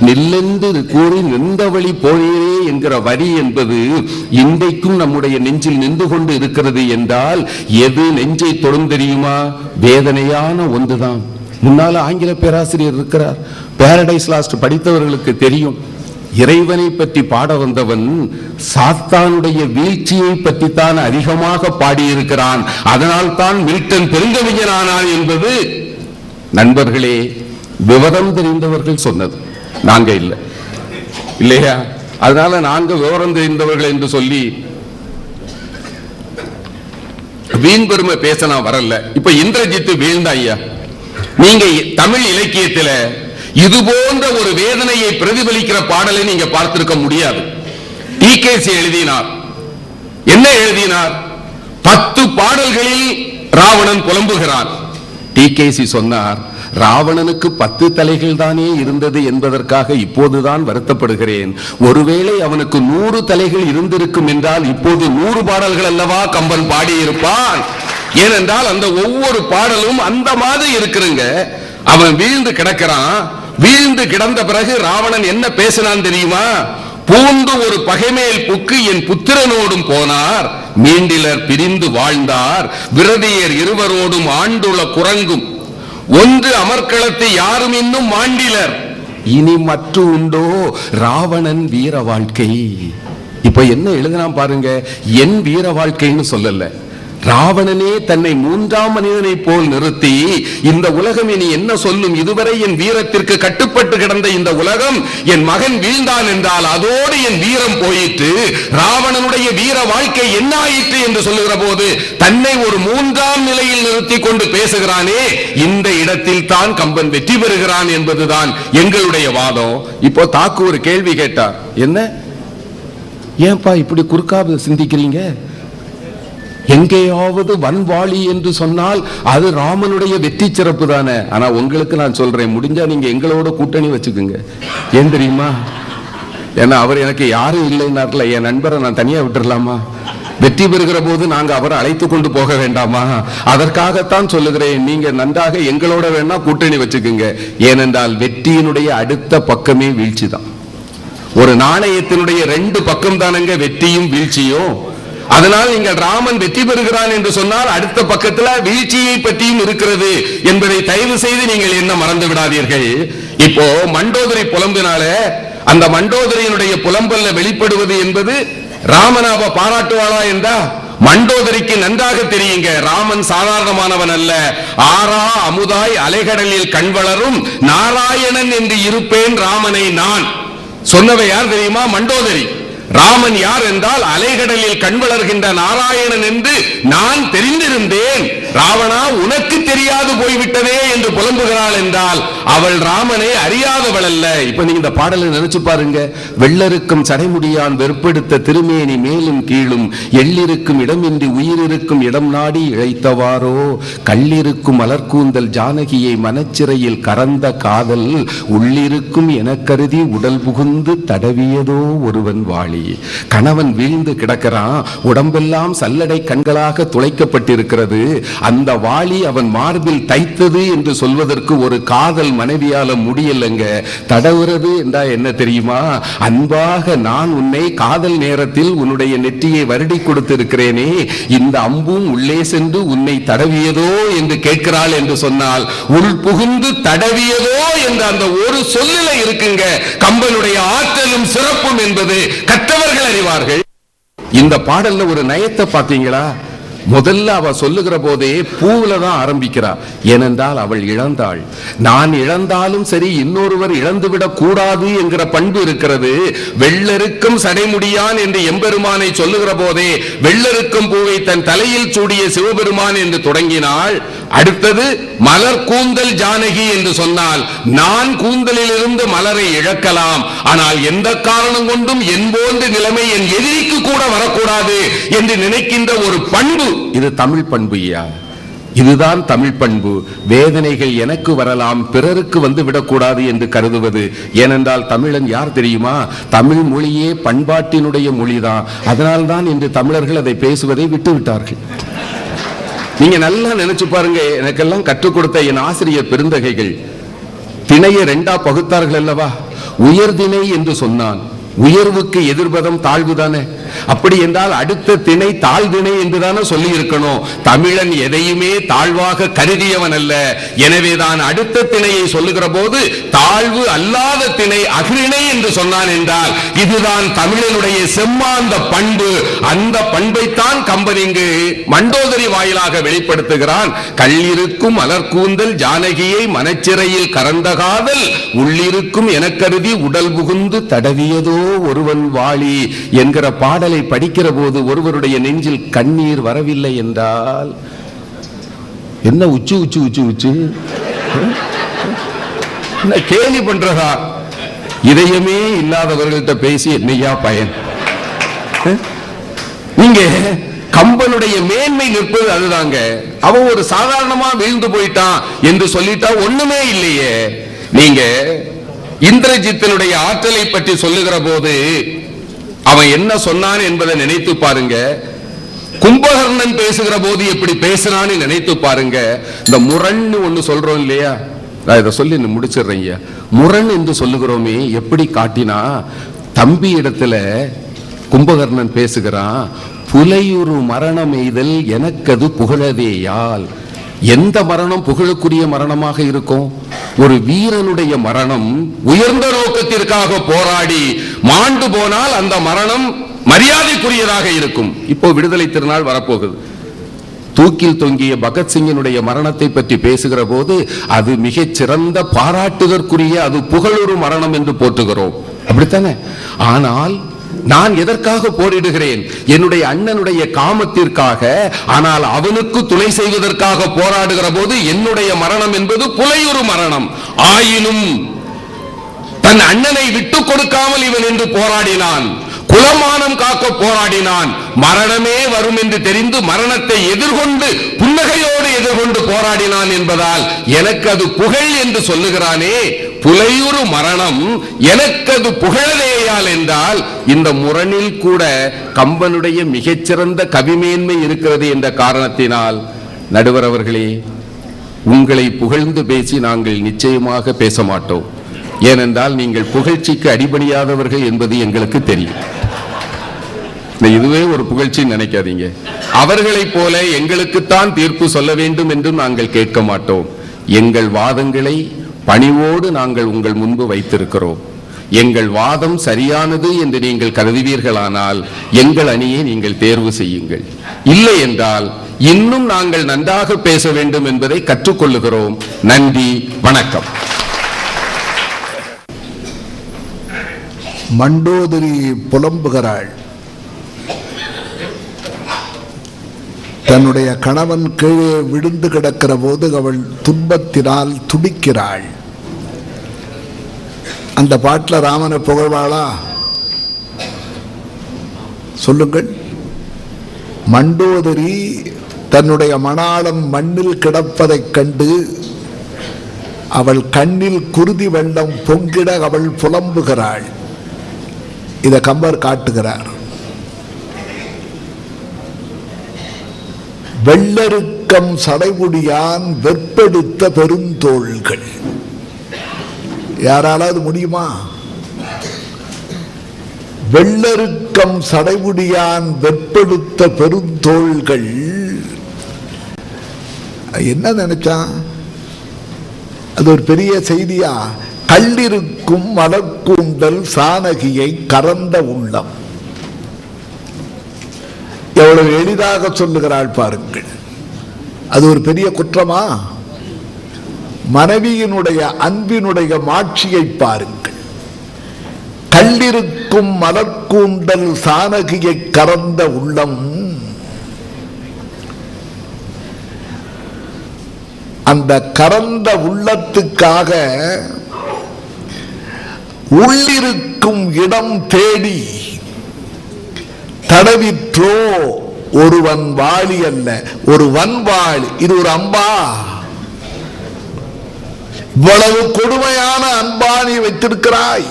நெல்லென்று கூறி நின்றவழி போனீரே என்கிற வரி என்பது இன்றைக்கும் நம்முடைய நெஞ்சில் நின்று கொண்டு இருக்கிறது என்றால் எது நெஞ்சை தொடும் தெரியுமா? வேதனையான ஒன்றுதான். முன்னால ஆங்கில பேராசிரியர் இருக்கிறார், பாரடைஸ் லாஸ்ட் படித்தவர்களுக்கு தெரியும். இறைவனை பற்றி பாட வந்தவன் சாத்தானுடைய வீழ்ச்சியை பற்றித்தான் அதிகமாக பாடியிருக்கிறான். அதனால் தான் மில்டன் பெருங்கவிஞனானான் என்பது நண்பர்களே விவரம் தெரிந்தவர்கள் சொன்னது, நாங்க இல்லை இல்லையா? அதனால நாங்க விவரம் தெரிந்தவர்கள் என்று சொல்லி வீண் பெருமை பேச நான் வரல. இப்ப இந்திரஜித்து வீழ்ந்த ஐயா, நீங்க தமிழ் இலக்கியத்துல இது போன்ற ஒரு வேதனையை பிரதிபலிக்கிற பாடலை நீங்க பார்த்திருக்க முடியாது. டிகேசி எழுதினார். என்ன எழுதினார்? 10 பாடல்களில் ராவணன் புலம்புகிறான். டிகேசி சொன்னார், ராவணனுக்கு 10 தலைகள் தானே இருந்தது என்பதற்காக இப்போதுதான் வருத்தப்படுகிறேன். ஒருவேளை அவனுக்கு 100 தலைகள் இருந்திருக்கும் என்றால் இப்போது 100 பாடல்கள் அல்லவா கம்பன் பாடியிருப்பான். ஏனென்றால் அந்த ஒவ்வொரு பாடலும் அந்த மாதிரி இருக்குங்க. அவன் வீழ்ந்து கிடக்கிறான். வீழ்ந்து கிடந்த பிறகு ராவணன் என்ன பேசினான் தெரியுமா? பூந்து ஒரு பகைமேல் புக்கு என் புத்திரனோடும் போனார், மீண்டிலர் பிரிந்து வாழ்ந்தார், விரதியர் இருவரோடும் ஆண்டுள குரங்கும் ஒன்று அமர்க்களத்தை யாரும் இன்னும் மாண்டிலர், இனி மற்ற உண்டோ ராவணன் வீர வாழ்க்கை. இப்ப என்ன எழுதினா பாருங்க, என் வீர வாழ்க்கைன்னு சொல்லல, ராவணனே தன்னை 3ஆம் மனிதனை போல் நிறுத்தி இந்த உலகம் இனி என்ன சொல்லும், இதுவரை என் வீரத்திற்கு கட்டுப்பட்டு கிடந்த இந்த உலகம் என் மகன் வீழ்ந்தான் என்றால் அதோடு என் வீரம் போயிற்று, ராவணனுடைய வீர வாழ்க்கை என்ன ஆயிற்று என்று சொல்லுகிற போது தன்னை ஒரு 3ஆம் நிலையில் நிறுத்தி கொண்டு பேசுகிறானே, இந்த இடத்தில் தான் கம்பன் வெற்றி பெறுகிறான் என்பதுதான் எங்களுடைய வாதம். இப்போ தாக்கு ஒரு கேள்வி கேட்டார், என்ன ஏன்பா இப்படி குறுக்காக சிந்திக்கிறீங்க? எங்கேயாவது வன்வாளி என்று சொன்னால் அது ராமனுடைய வெற்றி சிறப்பு தானே. ஆனா உங்களுக்கு நான் சொல்றேன், முடிஞ்சா நீங்க எங்களோட கூட்டணி வச்சுக்குங்க. ஏன் தெரியுமா? ஏன்னா அவர் எனக்கு யாரும் இல்லைன்னார்ல, என் நண்பரை நான் தனியா விட்டுறலாமா? வெற்றி பெறுகிற போது நாங்க அவரை அழைத்து கொண்டு போக வேண்டாமா? அதற்காகத்தான் சொல்லுகிறேன், நீங்க நன்றாக எங்களோட வேணா கூட்டணி வச்சுக்குங்க. ஏனென்றால் வெற்றியினுடைய அடுத்த பக்கமே வீழ்ச்சி தான். ஒரு நாணயத்தினுடைய 2 பக்கம் தானங்க வெற்றியும் வீழ்ச்சியும். அதனால் நீங்கள் ராமன் வெற்றி பெறுகிறான் என்று சொன்னால் அடுத்த பக்கத்துல வீழ்ச்சியை பற்றியும் இருக்கிறது என்பதை தயவு செய்து நீங்கள் என்ன மறந்து விடாதீர்கள். இப்போ மண்டோதரி புலம்பினால அந்த மண்டோதரியினுடைய புலம்பல்ல வெளிப்படுவது என்பது ராமனாவ பாராட்டுவாளா என்றா மண்டோதரிக்கு நன்றாக தெரியுங்க, ராமன் சாதாரணமானவன் அல்ல. ஆரா அமுதாய் அலைகடலில் கண் வளரும் நாராயணன் என்று இருப்பேன் ராமனை நான் சொன்னவை யார் தெரியுமா? மண்டோதரி. ராமன் யார் என்றால் அலைகடலில் கண் வளர்கின்ற நாராயணன் என்று நான் தெரிந்திருந்தேன். ராவணா உனக்கு தெரிய புலம்புகிறாள் என்றால் அவள் ராமனை அறியாதவள் அல்ல. இப்ப நீங்க இந்த பாடலை நினைச்சு பாருங்க. வெள்ளருக்கும் சடைமுடியான் வெறுப்பெடுத்த திருமேனி மேலும் கீழும் எள்ளிருக்கும் இடமின்றி உயிரிருக்கும் இடம் நாடி இழைத்தவாரோ கள்ளிருக்கும் மலர்கூந்தல் ஜானகியை மனச்சிறையில் கறந்த காதல் உள்ளிருக்கும் என கருதி உடல் புகுந்து தடவியதோ ஒருவன் வாளி. கணவன் வீழ்ந்து கிடக்கிறான், உடம்பெல்லாம் சல்லடை கண்களாக துளைக்கப்பட்டிருக்கிறது. அந்த வாளி அவன் மார்பில் தைத்தது என்று சொல்வதற்கு ஒரு காதல் மனைவியால முடியலங்க. தடவுறது என்றா என்ன தெரியுமா? அன்பாக நான் உன்னை காதல் நேரத்தில் உன்னுடைய நெற்றியை வருடி கொடுத்திருக்கிறேனே, இந்த அம்பும் உள்ளே சென்று உன்னை தடவியதோ என்று கேட்கிறாள் என்று சொன்னால் உள் புகுந்து தடவியதோ என்ற அந்த ஒரு சொல்லில இருக்குங்க கம்பனுடைய ஆற்றலும் சிறப்பும் என்பது கற்றவர்கள் அறிவார்கள். இந்த பாடல்ல ஒரு நயத்தை பார்த்தீங்களா? முதல்ல அவ சொல்லுகிற போதே பூவுல தான் ஆரம்பிக்கிறா. ஏனென்றால் அவள் இழந்தாள். நான் இழந்தாலும் சரி இன்னொருவர் இழந்துவிடக் கூடாது என்கிற பண்பு இருக்கிறது. வெள்ளருக்கும் சடைமுடியான் என்று எம்பெருமானை சொல்லுகிற போதே வெள்ளருக்கும் பூவை தன் தலையில் சூடிய சிவபெருமான் என்று தொடங்கினாள். அடுத்தது மலர் கூந்தல் ஜானகி என்று சொன்னால் நான் கூந்தலில் இருந்து மலரை இழக்கலாம், ஆனால் எந்த காரணம் கொண்டும் என் போன்ற நிலைமை என் எதிரிக்கு கூட வரக்கூடாது என்று நினைக்கின்ற ஒரு பண்பு. இது தமிழ் பண்பு. இதுதான் தமிழ் பண்பு. வேதனைகள் எனக்கு வரலாம், பிறருக்கு வந்து விடக்கூடாது என்று கருதுவது. ஏனென்றால் தமிழன் யார் தெரியுமா? தமிழ் மொழியே பண்பாட்டினுடைய மொழிதான். அதனால்தான் இன்று தமிழர்கள் அதை பேசுவதை விட்டுவிட்டார்கள். நீங்க நல்லா நினைச்சு பாருங்க. எனக்கெல்லாம் கற்றுக் கொடுத்த என் ஆசிரியர் பெருந்தகைகள் திணையை ரெண்டா பகுத்தார்கள் அல்லவா? உயர்திணை என்று சொன்னான். உயர்வுக்கு எதிர்பதம் தாழ்வு தானே. அப்படி என்றால் அடுத்த திணை தாழ்திணை என்றுதானே சொல்லி இருக்கணும். தமிழன் எதையுமே தாழ்வாக கருதியவன் அல்ல. எனவேதான் அடுத்த திணையை சொல்லுகிற போது தாழ்வு அல்லாத திணை அகிரிணை என்று சொன்னான் என்றால் இதுதான் தமிழனுடைய செம்மாந்த பண்பு. அந்த பண்பைத்தான் கம்பன் இங்கு மண்டோதரி வாயிலாக வெளிப்படுத்துகிறான். கள்ளிருக்கும் மலர்கூந்தல் ஜானகியை மனச்சிறையில் கறந்த காதல் உள்ளிருக்கும் என கருதி உடல் புகுந்து தடவியதோ ஒருவன் வாளி என்கிற பாடலை படிக்கிற போது ஒருவருடைய நெஞ்சில் கண்ணீர் வரவில்லை என்றால் என்ன உச்சு உச்சு உச்சு உச்சு என்ன கேலி பண்றதா? இதயமே இல்லாதவர்கள்ட்ட பேசி என்னையா பயன்? நீங்க கம்பனுடைய மேன்மை நிற்பது அதுதாங்க. அவன் ஒரு சாதாரணமா வீழ்ந்து போயிட்டான் என்று சொல்லிட்டா ஒண்ணுமே இல்லையே. நீங்க இந்திரஜித்தினுடைய ஆற்றலை பற்றி சொல்லுகிற போது அவன் என்ன சொன்னான் என்பதை நினைத்து பாருங்க. கும்பகர்ணன் பேசுகிற போது எப்படி பேசினான்னு நினைத்து பாருங்க. இந்த முரண்னு ஒண்ணு சொல்றோம் இல்லையா? நான் இதை சொல்லி முடிச்சிடுறேங்க. முரண் என்று சொல்லுகிறோமே, எப்படி காட்டினா தம்பி இடத்துல கும்பகர்ணன் பேசுகிறான். புலையுறு மரணம் எய்தல் எனக்கது புகழதேயால். எந்த மரணம் புகழுக்குரிய மரணமாக இருக்கும்? ஒரு வீரனுடைய மரணம் உயர்ந்த நோக்கத்திற்காக போராடி மாண்டு போனால் அந்த மரணம் மரியாதைக்குரியதாக இருக்கும். இப்போ விடுதலை திருநாள் வரப்போகுது. தூக்கில் தொங்கிய பகத்சிங்கினுடைய மரணத்தை பற்றி பேசுகிற போது அது மிகச் சிறந்த பாராட்டுதற்குரிய, அது புகழுறு மரணம் என்று போற்றுகிறோம். அப்படித்தானே? ஆனால் நான் எதற்காக போரிடுகிறேன்? என்னுடைய அண்ணனுடைய காமத்திற்காக. ஆனால் அவனுக்கு துணை செய்வதற்காக போராடுகிற போது என்னுடைய மரணம் என்பது புலையுறு மரணம். ஆயினும் தன் அண்ணனை விட்டுக் கொடுக்காமல் இவன் என்று போராடினான். குலமானம் காக்க போராடினான். மரணமே வரும் என்று தெரிந்து மரணத்தை எதிர்கொண்டு புன்னகையோடு எதிர்கொண்டு போராடினான் என்பதால் எனக்கு அது புகழ் என்று சொல்லுகிறானே. புலையுறு மரணம் எனக்கு அது புகழதேயால் என்றால் இந்த முரணில் கூட கம்பனுடைய மிகச்சிறந்த கவிமேன்மை இருக்கிறது என்ற காரணத்தினால் நடுவர் அவர்களே, உங்களை புகழ்ந்து பேசி நாங்கள் நிச்சயமாக பேச மாட்டோம். ஏனென்றால் நீங்கள் புகழ்ச்சிக்கு அடிபணியாதவர்கள் என்பது எங்களுக்கு தெரியும். இதுவே ஒரு புகழ்ச்சி நினைக்காதீங்க. அவர்களைப் போல எங்களுக்குத்தான் தீர்ப்பு சொல்ல வேண்டும் என்றும் நாங்கள் கேட்க மாட்டோம். எங்கள் வாதங்களை பணிவோடு நாங்கள் உங்கள் முன்பு வைத்திருக்கிறோம். எங்கள் வாதம் சரியானது என்று நீங்கள் கருதுவீர்களானால் எங்கள் அணியை நீங்கள் தேர்வு செய்யுங்கள். இல்லை என்றால் இன்னும் நாங்கள் நன்றாக பேச வேண்டும் என்பதை கற்றுக்கொள்ளுகிறோம். நன்றி, வணக்கம். மண்டோதரி புலம்புகிறாள். தன்னுடைய கணவன் கீழே விழுந்து கிடக்கிற போது அவள் துன்பத்தினால் துடிக்கிறாள். அந்த பாட்டில் ராமனை புகழ்வாளா? சொல்லுங்கள். மண்டோதரி தன்னுடைய மணாளன் மண்ணில் கிடப்பதைக் கண்டு அவள் கண்ணில் குருதி வெள்ளம் பொங்கிட அவள் புலம்புகிறாள். இதை கம்பர் காட்டுகிறார். வெள்ளருக்கம் சடைமுடியான் வெற்பெடுத்த பெருந்தோள்கள். யாராலாவது முடியுமா? வெள்ளருக்கம் சடைமுடியான் வெற்பெடுத்த பெருந்தோள்கள். என்ன நினைச்சான்? அது ஒரு பெரிய செய்தியா? கல்லிருக்கும் மலர்கூந்தல் சானகியை கறந்த உள்ளம். எவ்வளவு எளிதாக சொல்லுகிறாள் பாருங்கள். அது ஒரு பெரிய குற்றமா? மனைவியினுடைய அன்பினுடைய மாட்சியை பாருங்கள். கல்லிருக்கும் மலர்கூந்தல் சானகியை கறந்த உள்ளம். அந்த கறந்த உள்ளத்துக்காக உள்ளிருக்கும் இடம் தேடி தடவிற்றோ ஒருவன் வாளி அல்ல, ஒரு வன்வாளி. இது ஒரு அம்பா. இவ்வளவு கொடுமையான அன்பா நீ வைத்திருக்கிறாய்.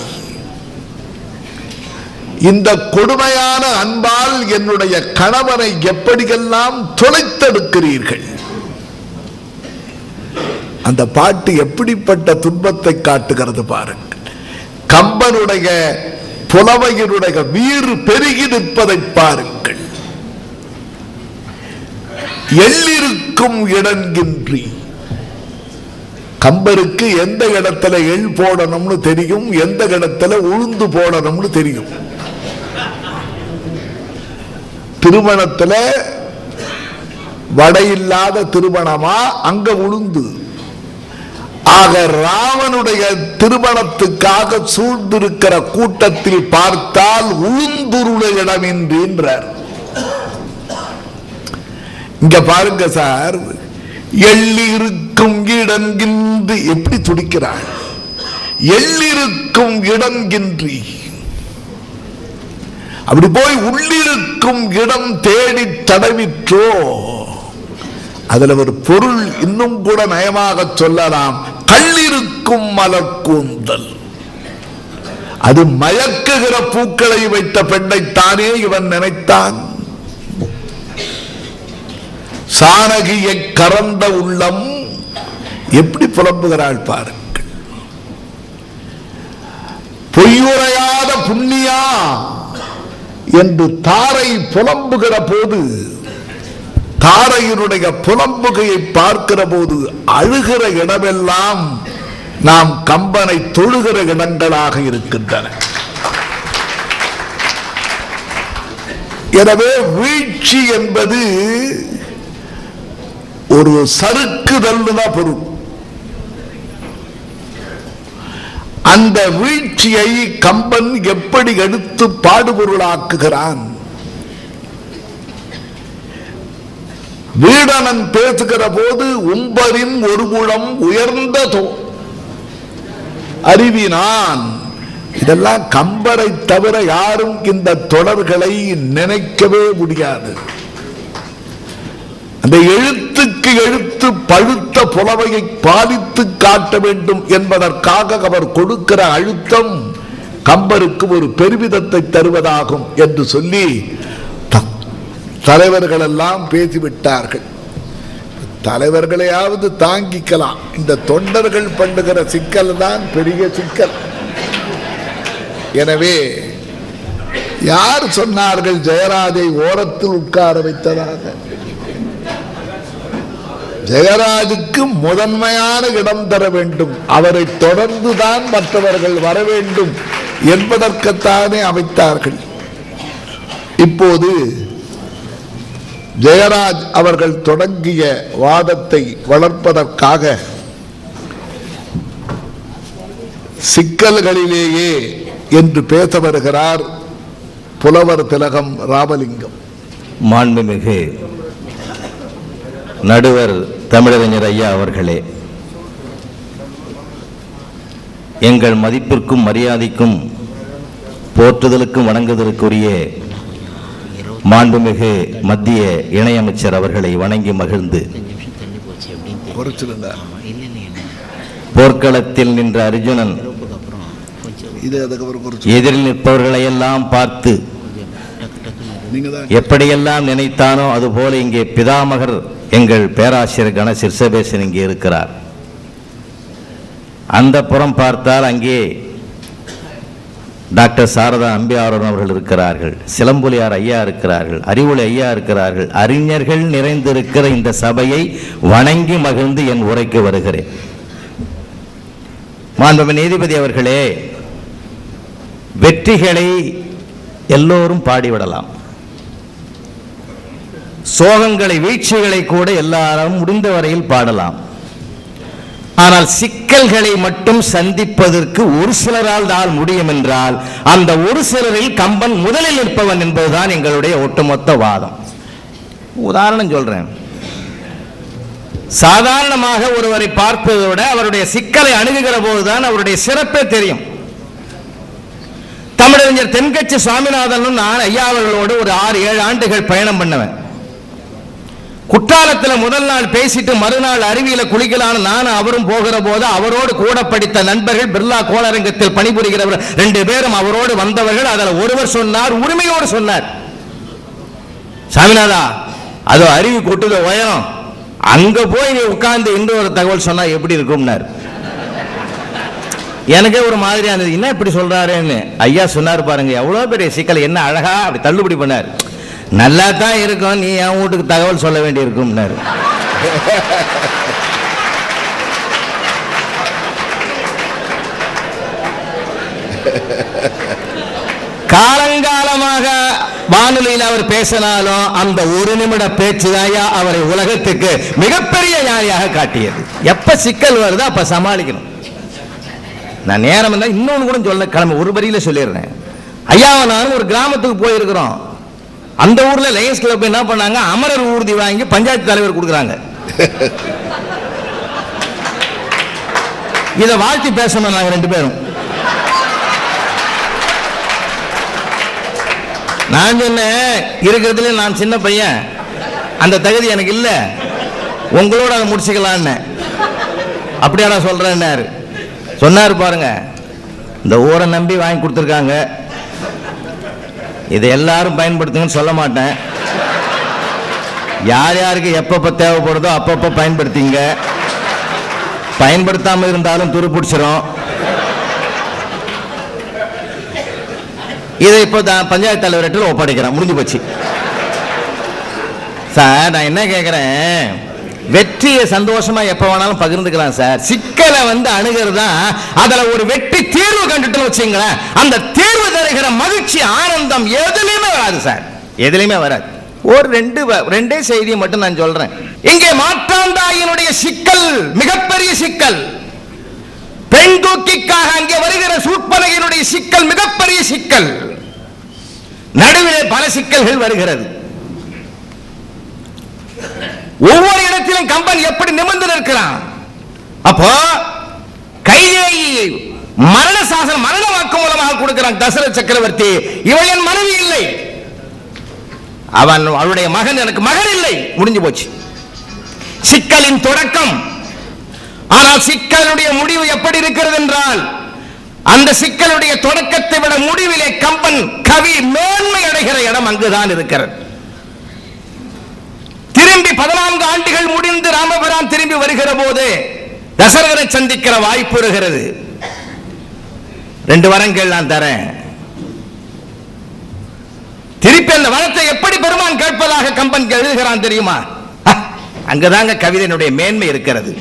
இந்த கொடுமையான அன்பால் என்னுடைய கணவனை எப்படியெல்லாம் தொலைத்தெடுக்கிறீர்கள். அந்த பாட்டு எப்படிப்பட்ட துன்பத்தை காட்டுகிறது பாருங்கள். கம்பனுடைய புலமையினுடைய வீறு பெருகி நிற்பதை பாருங்கள். எள்ளிருக்கும் இடங்கின்றி. கம்பருக்கு எந்த இடத்துல எள் போடணும்னு தெரியும், எந்த இடத்துல உளுந்து போடணும்னு தெரியும். திருமணத்துல வடையில்லாத திருமணமா, அங்க உளுந்து. ஆக ராவனுடைய திருமணத்துக்காக சூழ்ந்திருக்கிற கூட்டத்தில் பார்த்தால் உளுந்துருள இடமின்றார். இங்க பாருங்க சார், எள்ளிருக்கும் இடங்கின்றி எப்படி துடிக்கிறாள். எள்ளிருக்கும் இடங்கின்றி. அப்படி போய் உள்ளிருக்கும் இடம் தேடி தடவிற்றோ. அதுல ஒரு பொருள் இன்னும் கூட நயமாக சொல்லலாம். கல்லிருக்கும் மலர்கூந்தல். அது மயக்குகிற பூக்களை வைத்த பெண்ணைத்தானே இவன் நினைத்தான். சானகியை கறந்த உள்ளம் எப்படி புலம்புகிறாள் பாருங்கள். பொய்யுரையாத புண்ணியா என்று தாரை புலம்புகிற போது, தாரையினுடைய புலம்புகையை பார்க்கிற போது அழுகிற இடமெல்லாம் நாம் கம்பனை தொழுகிற இடங்களாக இருக்கின்றன. எனவே வீழ்ச்சி என்பது ஒரு சறுக்குதல் தான் பொருள். அந்த வீழ்ச்சியை கம்பன் எப்படி எடுத்து பாடுபொருளாக்குகிறான். வீடனன் பேசுகிற போது உம்பரின் ஒரு குளம் உயர்ந்ததோ அறிவினான். இதெல்லாம் கம்பரை தவிர யாரும் இந்த தொடர்களை நினைக்கவே முடியாது. அந்த எழுத்துக்கு எழுத்து பழுத்த புலவையை பாதித்து காட்ட வேண்டும் என்பதற்காக அவர் கொடுக்கிற அழுத்தம் கம்பருக்கு ஒரு பெருமிதத்தை தருவதாகும் என்று சொல்லி தலைவர்கள் எல்லாம் பேசிவிட்டார்கள். தலைவர்களையாவது தாங்கிக்கலாம். இந்த தொண்டர்கள் பண்ணுகிற சிக்கல் தான் பெரிய சிக்கல். எனவே யார் சொன்னார்கள் ஜெயராஜை ஓரத்தில் உட்கார வைத்ததாக? ஜெயராஜுக்கு முதன்மையான இடம் தர வேண்டும். அவரை தொடர்ந்துதான் மற்றவர்கள் வர வேண்டும் என்பதற்குத்தானே அமைத்தார்கள். இப்போது ஜெயராஜ் அவர்கள் தொடங்கிய வாதத்தை வளர்ப்பதற்காக சிக்கல்களிலேயே என்று பேச வருகிறார் புலவர் திலகம் ராமலிங்கம். மாண்புமிகு நடுவர் தமிழறிஞர் ஐயா அவர்களே, எங்கள் மதிப்பிற்கும் மரியாதைக்கும் போற்றுதலுக்கும் வணங்குதலுக்குரிய மாண்புமிகு மத்திய இணையமைச்சர் அவர்களை வணங்கி மகிழ்ந்து, போர்க்களத்தில் நின்ற அர்ஜுனன் எதிரில் நிற்பவர்களை எல்லாம் பார்த்து எப்படியெல்லாம் நினைத்தானோ அதுபோல இங்கே பிதாமகர் எங்கள் பேராசிரியர் கண சிர்சபேசன் இங்கே இருக்கிறார். அந்த புறம் பார்த்தால் அங்கே டாக்டர் சாரதா அம்பியாரன் அவர்கள் இருக்கிறார்கள், சிலம்புலியார் ஐயா இருக்கிறார்கள், அறிவுளை ஐயா இருக்கிறார்கள். அறிஞர்கள் நிறைந்திருக்கிற இந்த சபையை வணங்கி மகிழ்ந்து என் உரைக்கு வருகிறேன். மாண்புமிகு நீதிபதி அவர்களே, வெற்றிகளை எல்லோரும் பாடிவிடலாம், சோகங்களை வீழ்ச்சிகளை கூட எல்லாரும் முடிந்த வரையில் பாடலாம். ஆனால் சிக்கல்களை மட்டும் சந்திப்பதற்கு ஒரு சிலரால் தான் முடியும் என்றால் அந்த ஒரு சிலரில் கம்பன் முதலில் நிற்பவன் என்பதுதான் எங்களுடைய ஒட்டுமொத்த வாதம். உதாரணம் சொல்றேன். சாதாரணமாக ஒருவரை பார்ப்பதை விட அவருடைய சிக்கலை அணுகுகிற போதுதான் அவருடைய சிறப்பே தெரியும். தமிழறிஞர் தென்கட்சி சுவாமிநாதனும் நான் ஐயா அவர்களோடு ஒரு 6-7 ஆண்டுகள் பயணம் பண்ணவன். குற்றாலத்தில் முதல் நாள் பேசிட்டு மறுநாள் அருவியில குளிக்கலான்னு நான் அவரும் போகிற போது அவரோடு கூட படித்த நண்பர்கள் பிர்லா கோளரங்கத்தில் பணிபுரிகிறவர் 2 பேரும் அவரோடு வந்தவர்கள். அதில் ஒருவர் சொன்னார், உரிமையோடு சொன்னார், சாமிநாதா அதோ அருவி கொட்டுத உயரம், அங்க போய் நீ உட்கார்ந்து இன்னொரு தகவல் சொன்னா எப்படி இருக்கும்னார். எனக்கே ஒரு மாதிரியா இருந்தது, என்ன இப்படி சொல்றாருன்னு. ஐயா சொன்னார் பாருங்க, எவ்வளவு பெரிய சிக்கல், என்ன அழகா அப்படி தள்ளுபடி பண்ணார். நல்லா தான் இருக்கும், நீ என் வீட்டுக்கு தகவல் சொல்ல வேண்டி இருக்கும். காலங்காலமாக வானொலியில் அவர் பேசினாலும் அந்த ஒரு நிமிட பேச்சுதாயா அவரை உலகத்துக்கு மிகப்பெரிய ஞானியாக காட்டியது. எப்ப சிக்கல் வருதோ அப்ப சமாளிக்கணும். நான் நேரம் இருந்தா இன்னொன்னு கூட சொல்ல கிளம்ப ஒரு வரியில சொல்லிடுறேன். ஐயாவை நானும் ஒரு கிராமத்துக்கு போயிருக்கிறோம். அந்த ஊர்ல லயன்ஸ் கிளப் என்ன பண்ணாங்க, அமரர் ஊர்தி வாங்கி பஞ்சாயத்து தலைவர் கொடுக்குறாங்க. இதை வாழ்த்தி பேசணும் நாங்க 2 பேரும். நான் சொன்னேன், இருக்கிறதுல நான் சின்ன பையன், அந்த தகுதி எனக்கு இல்லை, உங்களோட அதை முடிச்சுக்கலான்னு. அப்படியாடா சொல்றேன்னாரு. சொன்னாரு பாருங்க, இந்த ஊரை நம்பி வாங்கி கொடுத்துருக்காங்க, இதை எல்லாரும் பயன்படுத்துங்கன்னு சொல்ல மாட்டேன். யார் யாருக்கு எப்பப்ப தேவைப்படுதோ அப்பப்ப பயன்படுத்திங்க. பயன்படுத்தாம இருந்தாலும் துரு பிடிச்சிரும். இதை இப்போ பஞ்சாயத்து தலைவர்கிட்ட ஒப்படைக்கிறேன், முடிஞ்சு போச்சு. சார் நான் என்ன கேட்கிறேன், வெற்றியை சந்தோஷமா எப்ப வேணாலும் பகிர்ந்துக்கலாம் சார். சிக்கலை அணுகிறதா அதுல ஒரு வெற்றி தீர்வு கண்டுட்டு வச்சுங்களேன், அந்த தீர்வு தருகிற மகிழ்ச்சி ஆனந்தம் எதுலையுமே வராது சார், எதுலையுமே வராது. ஒரு 2 செய்தியை மட்டும் நான் சொல்றேன். இங்கே மாற்றாந்தாயினுடைய சிக்கல் மிகப்பெரிய சிக்கல், பெண் தூக்கிக்காக அங்கே வருகிற சூட்பலகையினுடைய சிக்கல் மிகப்பெரிய சிக்கல், நடுவிலே பல சிக்கல்கள் வருகிறது. ஒவ்வொரு இடத்திலும் கம்பன் எப்படி நிமிர்ந்து நிற்கிறான். அப்போ கைதியை மரண சாசனம் மரண வாக்கு மூலமாக கொடுக்கிறான் தசரத சக்கரவர்த்தி. இவள் என் மனைவி இல்லை, அவளுடைய மகன் எனக்கு மகன் இல்லை, முடிஞ்சு போச்சு. சிக்கலின் தொடக்கம். ஆனால் சிக்கலுடைய முடிவு எப்படி இருக்கிறது என்றால், அந்த சிக்கலுடைய தொடக்கத்தை விட முடிவிலே கம்பன் கவி மேன்மை அடைகிற இடம் அங்குதான் இருக்கிறது. திரும்பி 14 ஆண்டுகள் முடிந்து ராமபிரான் திரும்பி வருகிற போது தசரதனை சந்திக்கிற வாய்ப்பு வருகிறது. 2 வரங்கள் நான் தரேன். திருப்பி அந்த வரத்தை எப்படி பெருமான் கேட்பதாக கம்பன் எழுதுகிறான் தெரியுமா? அங்கதாங்க கவிதையினுடைய மேன்மை இருக்கிறது.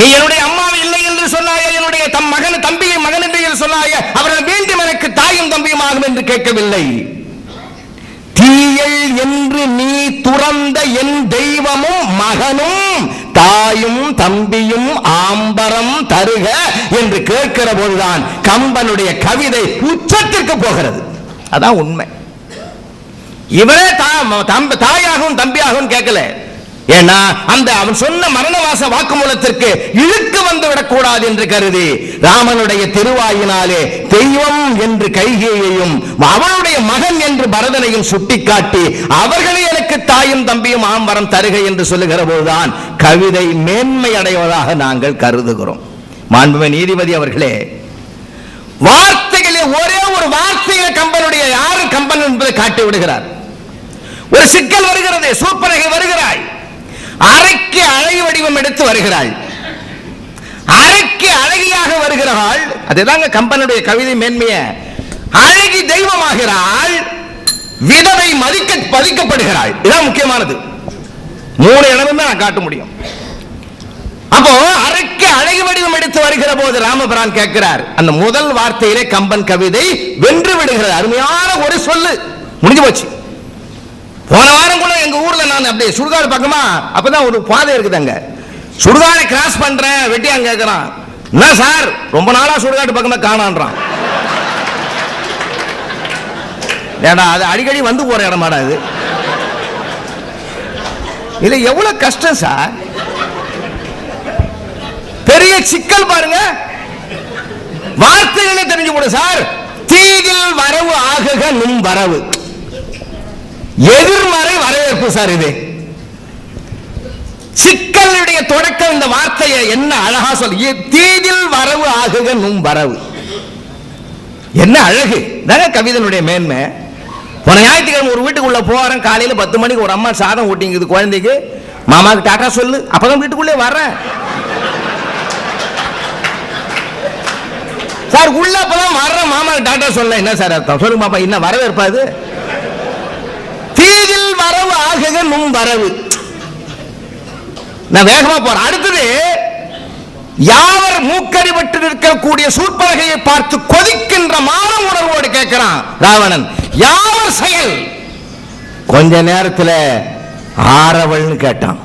நீ என்னுடைய அம்மாவை இல்லை என்று சொன்னாய, என்னுடைய மகன் தம்பியை மகன் என்று சொன்னாய, அவர்கள் மீண்டும் எனக்கு தாயும் தம்பியும் ஆகும் என்று கேட்கவில்லை. தீயல் என்று நீ துறந்த என் தெய்வமும் மகனும் தாயும் தம்பியும் ஆம்பரம் தருக என்று கேட்கிற போதுதான் கம்பனுடைய கவிதை உச்சத்திற்கு போகிறது. அதான் உண்மை. இவரே தாயாகவும் தம்பியாகவும் கேட்கல, ஏன்னா அந்த அவன் சொன்ன மரணவாச வாக்குமூலத்திற்கு இழுக்கு வந்து விடக்கூடாது என்று கருதி ராமனுடைய திருவாயினாலே தெய்வம் என்று கைகேயையும் அவனுடைய மகன் என்று பரதனையும் சுட்டிக்காட்டி அவர்களே எனக்கு தாயும் தம்பியும் ஆம்பரம் தருக என்று சொல்லுகிற போதுதான் கவிதை மேன்மை அடைவதாக நாங்கள் கருதுகிறோம். மாண்புமிகு நீதிபதி அவர்களே, வார்த்தைகளே ஒரே ஒரு வார்த்தையில கம்பனுடைய யாரு கம்பன் என்பதை காட்டி விடுகிறார். ஒரு சிக்கல் வருகிறது, சூப்பரகை வருகிறாய், அரைக்கு அழகு வடிவம் எடுத்து வருகிறாள், அரைக்கு அழகியாக வருகிறாள். அதுதாங்க கம்பனுடைய கவிதை மேன்மைய. அழகி தெய்வமாகிறாள், விதவை மதிக்கப்படுகிறாள். இதுதான் முக்கியமானது. 3 இடமும் தான் நான் காட்ட முடியும். அப்போ அரைக்கு அழகு வடிவம் எடுத்து வருகிற போது ராமபிரான் கேட்கிறார். அந்த முதல் வார்த்தையிலே கம்பன் கவிதை வென்று விடுகிறது. அருமையான ஒரு சொல்லு, முடிஞ்சு போச்சு. போன வாரம் கூட எங்க ஊர்ல நான் அப்படியே சுடுகாடு பக்கமா, அப்பதான் ஒரு பாதை இருக்குதாங்க, சுடுகாடை கிராஸ் பண்றேன், வெட்டியான் கேட்கிறான், என்ன சார் ரொம்ப நாளா சுடுகாடு பக்கமா காணான்றான். ஏடா அது அடிக்கடி வந்து போற இடமாடா இது, இல்ல எவ்வளவு கஷ்டம் சார், பெரிய சிக்கல் பாருங்க. வார்த்தைகளே தெரிஞ்சு போடு சார். தீதில் வரவு ஆகுக நும் வரவு, எதிர்மறை வரவேற்பு சார். இது சிக்கலுடைய தொடக்கம். இந்த வார்த்தையை என்ன அழகா சொல்லி, தீதில் வரவு ஆகுக நும் வரவு, என்ன அழகு தாங்க கவிதனுடைய மேன்மை. போன ஞாயிற்றுக்கிழமை ஒரு வீட்டுக்குள்ள போறேன், காலையில 10 மணிக்கு ஒரு அம்மா சாதம் ஊட்டிங்குது குழந்தைக்கு, மாமாக்கு டாட்டா சொல்லு, அப்பதான் வீட்டுக்குள்ளே வர்றேன் சார். உள்ள அப்பதான் வர்ற மாமாக்கு டாட்டா சொல்ல, என்ன சார் அர்த்தம் சொல்லுங்க பாப்பா, என்ன வரவேற்பாது? தீதில் வரவு ஆகுக நும் வரவு. நான் வேகமா போறேன். அடுத்தது, யாவர் மூக்கறிவிட்டு இருக்கக்கூடிய சூர்பனகையை பார்த்து கொதிக்கின்ற மான உணர்வோடு கேட்கிறான் ராவணன், யாவர் செயல்? கொஞ்ச நேரத்தில் ஆரவள்னு கேட்டான்.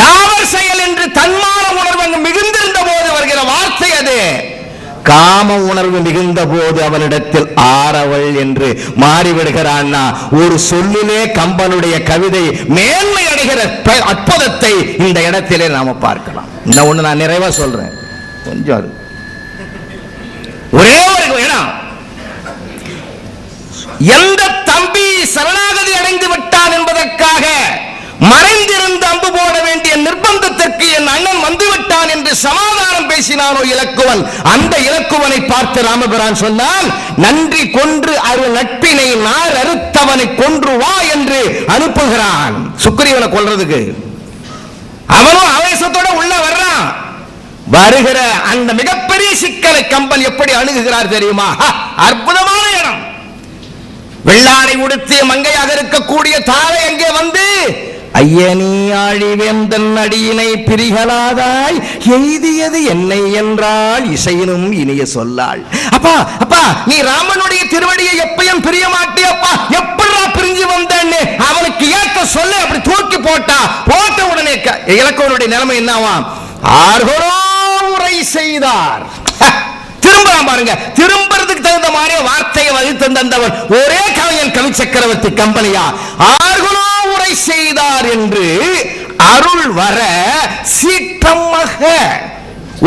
யாவர் செயல் என்று தன்மான உணர்வு அங்கு மிகுந்திருந்த போது வருகிற வார்த்தை அது. காம உணர்வு மிகுந்த போது அவனிடத்தில் ஆரவள் என்று மாறிவிடுகிறான். ஒரு சொல்லிலே கம்பனுடைய கவிதை மேன்மை அடைகிற அற்புதத்தை இந்த இடத்திலே நாம பார்க்கலாம். இந்த ஒண்ணு நான் நிறைவா சொல்றேன், கொஞ்சம் அது ஒரே ஒரு இடம். எந்த தம்பி சரணாகதி அடைந்து விட்டான் என்பதற்காக மறைந்திருந்து அம்பு போட வேண்டிய நிர்பந்தத்திற்கு என் அண்ணன் வந்துவிட்டான் என்று சமாதானம் பேசினானோ இலக்குவன், அந்த இலக்குவனை பார்த்து ராமபிரான் சொன்னால், நன்றி கொன்று அரு நட்பினை நார் அறுத்தவனை கொன்று வா என்று அனுப்புகிறான் சுக்கிரீவனை கொல்றதுக்கு. அவனும் ஆவேசத்தோட உள்ள வர்றான். வருகிற அந்த மிகப்பெரிய சிக்கலை கம்பன் எப்படி அணுகுகிறார் தெரியுமா? அற்புதமான இடம். வெள்ளாடை உடுத்து மங்கையாக இருக்கக்கூடிய தாரை அங்கே வந்து, ஐயனி ஆழிவேந்தன் அடியினை பிரிகலாதாய் எய்தியது என்னை என்றால் இசையினும் இனிய சொல்லாள். அப்பா அப்பா, நீ ராமனுடைய திருவடியை எப்பயும் பிரிய மாட்டியப்பா, எப்படா பிரிஞ்சு வந்தேன்னு அவனுக்கு ஏற்ற சொல்ல அப்படி தூக்கி போட்ட உடனே இலக்குவனுடைய நிலைமை என்னவாம்? ஆர்கோரோ உரை செய்தார். திரும்ப பாருங்க, திரும்பறதுக்கு தகுந்த மாதிரி வார்த்தையை வகுத்து தந்தவன் ஒரே கவிஞன் கவி சக்கரவர்த்தி கம்பனியா. ஆர்குலோ உரை செய்தார் என்று அருள் வர சீற்றமாக,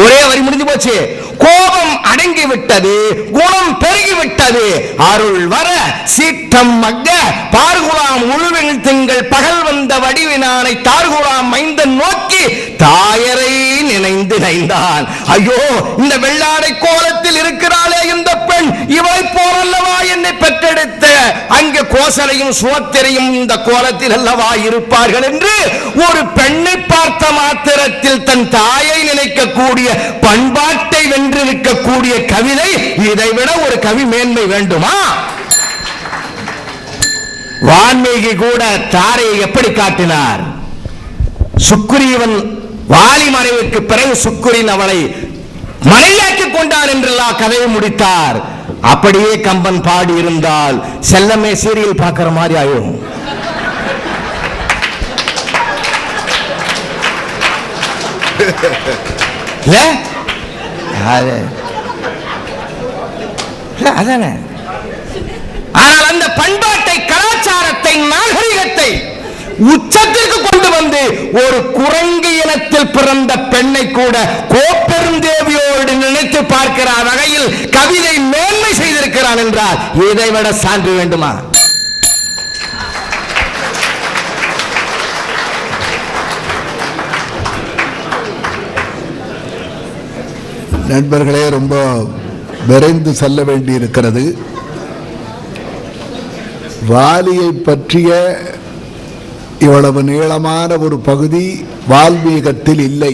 ஒரே வரி முடிஞ்சு போச்சு. கோபம் அடங்கி விட்டது, குணம் பெருகி விட்டது. அருள் வர சீற்றம் மக்க பார்குலாம் உழுவில் திங்கள் பகல் வந்த வடிவினானை தார்குலாம் மைந்தன் நோக்கி தாயரை நினைந்து நைந்தான். ஐயோ, இந்த வெள்ளாடை கோலத்தில் இருக்கிறாளே இந்த பெண், இவை போலல்லவா என்னை பெற்றெடுத்த அங்கே கோசலையும் சுவத்திரையும் இந்த கோலத்தில் அல்லவா இருப்பார்கள் என்று ஒரு பெண்ணை பார்த்த மாத்திரத்தில் தன் தாயை நினைக்கக்கூடிய பண்பாட்டை வென்றிருக்கக்கூடிய கவிதை, இதைவிட ஒரு கவி மேன்மை வேண்டுமா? வான்மீகி கூட தாரையை எப்படி காட்டினார்? சுக்கிரீவன் வாலி மறைவுக்கு பிறகு சுக்கிரன் அவளை மனைவியாக்கி கொண்டார் என்றெல்லாம் கதையை முடித்தார். அப்படியே கம்பன் பாடி இருந்தால் செல்லமே சீரியல் பார்க்கிற மாதிரி ஆகும். அதானே. ஆனால் அந்த பண்பாட்டை, கலாச்சாரத்தை, நாகரிகத்தை உச்சத்திற்கு கொண்டு வந்து ஒரு குரங்கு இனத்தில் பிறந்த பெண்ணை கூட கோப்பெருந்தேவியோடு நினைத்து பார்க்கிற வகையில் கவிதை மேன்மை செய்திருக்கிறான் என்றால் இதைவிட சான்று வேண்டுமா? நண்பர்களே, ரொம்ப விரைந்து செல்ல வேண்டி இருக்கிறது. வாலியை பற்றிய இவ்வளவு நீளமான ஒரு பகுதி வால்மீகத்தில் இல்லை.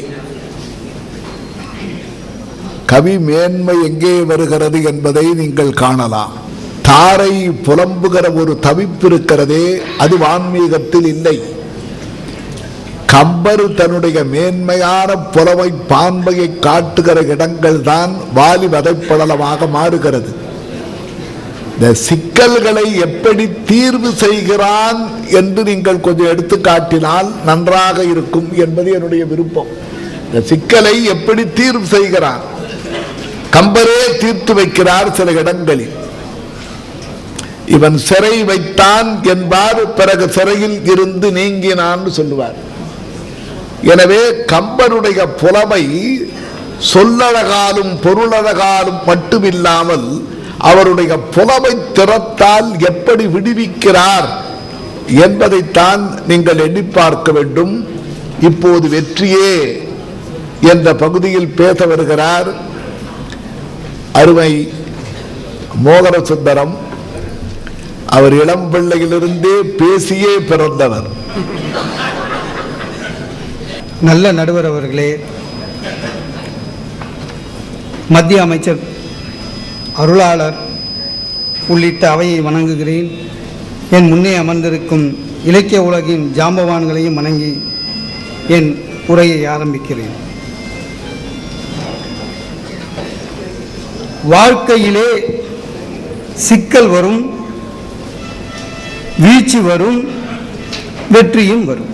கவி மேன்மை எங்கே வருகிறது என்பதை நீங்கள் காணலாம். தாரை புலம்புகிற ஒரு தவிப்பு இருக்கிறதே, அது வால்மீகத்தில் இல்லை. கம்பர் தன்னுடைய மேன்மையான புலமை பான்மையை காட்டுகிற இடங்கள் தான் வாலி வதைப்படலமாக மாறுகிறது. இந்த சிக்கல்களை எப்படி தீர்வு செய்கிறான் என்று நீங்கள் கொஞ்சம் எடுத்து காட்டினால் நன்றாக இருக்கும் என்பது என்னுடைய விருப்பம். இந்த சிக்கலை எப்படி தீர்வு செய்கிறான், கம்பரே தீர்த்து வைக்கிறார் சில இடங்களில். இவன் சிறை வைத்தான் என்பார், பிறகு சிறையில் இருந்து நீங்கினான் சொல்லுவார். எனவே கம்பனுடைய புலமை சொல்லழகாலும் பொருளழகாலும் மட்டுமில்லாமல் அவருடைய புலமை திறத்தால் எப்படி விடுவிக்கிறார் என்பதைத்தான் நீங்கள் எண்ணி பார்க்க வேண்டும். இப்போது வெற்றியே என்ற பகுதியில் பேச வருகிறார் அருமை மோகன சுந்தரம். அவர் இளம் பிள்ளையிலிருந்தே பேசியே பிறந்தவர். நல்ல நடுவர் அவர்களே, மத்திய அமைச்சர், அருளாளர் உள்ளிட்ட அவையை வணங்குகிறேன். என் முன்னே அமர்ந்திருக்கும் இலக்கிய உலகின் ஜாம்பவான்களையும் வணங்கி என் உரையை ஆரம்பிக்கிறேன். வாழ்க்கையிலே சிக்கல் வரும், வீழ்ச்சி வரும், வெற்றியும் வரும்.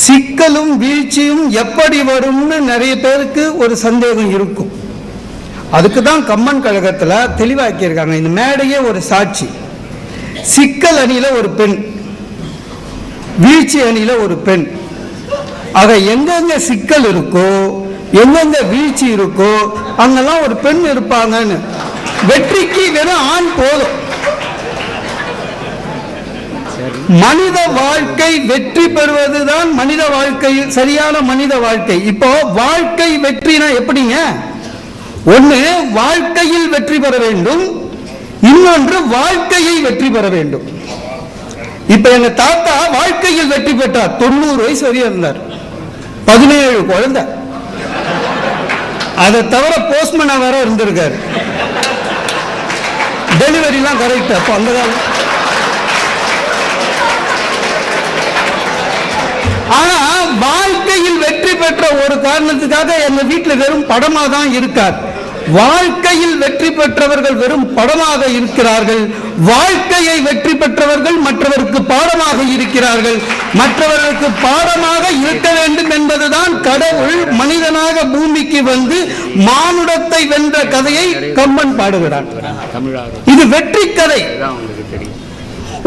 சிக்கலும் வீழ்ச்சியும் எப்படி வரும்னு நிறைய பேருக்கு ஒரு சந்தேகம் இருக்கும். அதுக்கு தான் கம்மன் கழகத்தில் தெளிவாக்கியிருக்காங்க. இந்த மேடையே ஒரு சாட்சி. சிக்கல் அணியில் ஒரு பெண், வீழ்ச்சி அணியில் ஒரு பெண். ஆக எங்கெங்க சிக்கல் இருக்கோ, எங்கெங்க வீழ்ச்சி இருக்கோ, அங்கெல்லாம் ஒரு பெண் இருப்பாங்கன்னு. வெற்றிக்கு வெறும் ஆண் போதும். மனித வாழ்க்கை வெற்றி பெறுவதுதான் மனித வாழ்க்கை, சரியான மனித வாழ்க்கை. இப்போ வாழ்க்கை வெற்றினா எப்படிங்க? ஒன்று வாழ்க்கையில் வெற்றி பெற வேண்டும், இன்னொன்று வாழ்க்கையை வெற்றி பெற வேண்டும். இப்ப எங்க தாத்தா வாழ்க்கையில் வெற்றி பெற்றார். 90 வயசு வரையும் இருந்தார், 17 குழந்தை. அதை தவிர போஸ்ட்மேனா வேற இருந்திருக்காரு. டெலிவரிலாம் கரெக்ட். அப்போ அந்த காலம். ஆனா வாழ்க்கையில் வெற்றி பெற்ற ஒரு காரணத்துக்காக எங்க வீட்டில் வெறும் படமா தான் இருக்கார். வாழ்க்கையில் வெற்றி பெற்றவர்கள் வெறும் படமாக இருக்கிறார்கள். வாழ்க்கையை வெற்றி பெற்றவர்கள் மற்றவருக்கு பாடமாக இருக்கிறார்கள். மற்றவர்களுக்கு பாடமாக இருக்க வேண்டும் என்பதுதான் கடவுள் மனிதனாக பூமிக்கு வந்து மானுடத்தை வென்ற கதையை கம்பன் பாடுகிறார். இது வெற்றி கதை.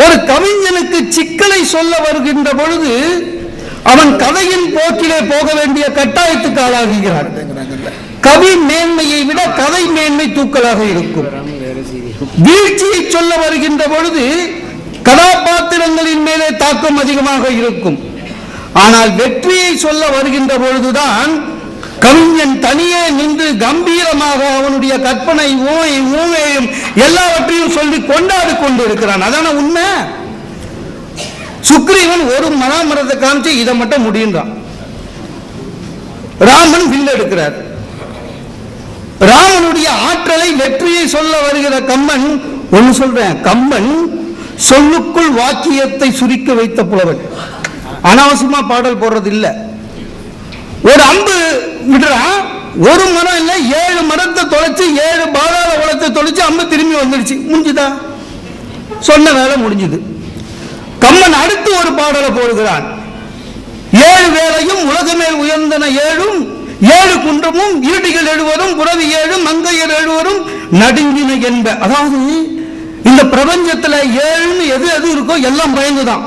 ஒரு கவிஞனுக்கு சிக்கலை சொல்ல வருகின்ற பொழுது அவன் கதையின் போக்கிலே போக வேண்டிய கட்டாயத்துக்கு ஆளாகிறான். கவி மேன்மையை விட கதை மேன்மை தூக்கலாக இருக்கும். வீழ்ச்சியை சொல்ல வருகின்ற பொழுது கதாபாத்திரங்களின் மேலே தாக்கம் அதிகமாக இருக்கும். ஆனால் வெற்றியை சொல்ல வருகின்ற பொழுதுதான் கவிஞன் தனியே நின்று கம்பீரமாக அவனுடைய கற்பனை ஊமையும் எல்லாவற்றையும் சொல்லி கொண்டாடி கொண்டு இருக்கிறான். அதான உண்மை. சுக்ரீவன் ஒரு மரத்தை காமிச்சு இதை மட்டும் முடியுன்றான். ராமன் வில் எடுக்கிறார். ராமனுடைய ஆற்றலை வெற்றியை சொல்ல வருகிற கம்பன் ஒன்னு சொல்றேன். கம்பன் சொல்லுக்குள் வாக்கியத்தை சுருக்க வைத்த புலவன். அனாவசியமா பாடல் போடுறது இல்ல. ஒரு அம்பு விடுறான், ஒரு மரம் இல்ல 7 மரத்தை தொலைச்சு 7 பாதாள உலகத்தை தொலைச்சு அம்பு திரும்பி வந்துடுச்சு. முடிஞ்சுதா? சொன்ன வேலை முடிஞ்சுது. கம்மன் அடுத்து ஒரு பாடலை போடுகிறான். 7 வேளையும் உலகமேல் உயர்ந்தன 7 குன்றமும் ஈட்டிகள் 70 புறவி 7 மங்கையர் 70 நடுங்கின என்ப. அதாவது இந்த பிரபஞ்சத்துல ஏழுன்னு எது எது இருக்கோ எல்லாம் பயந்துதான்.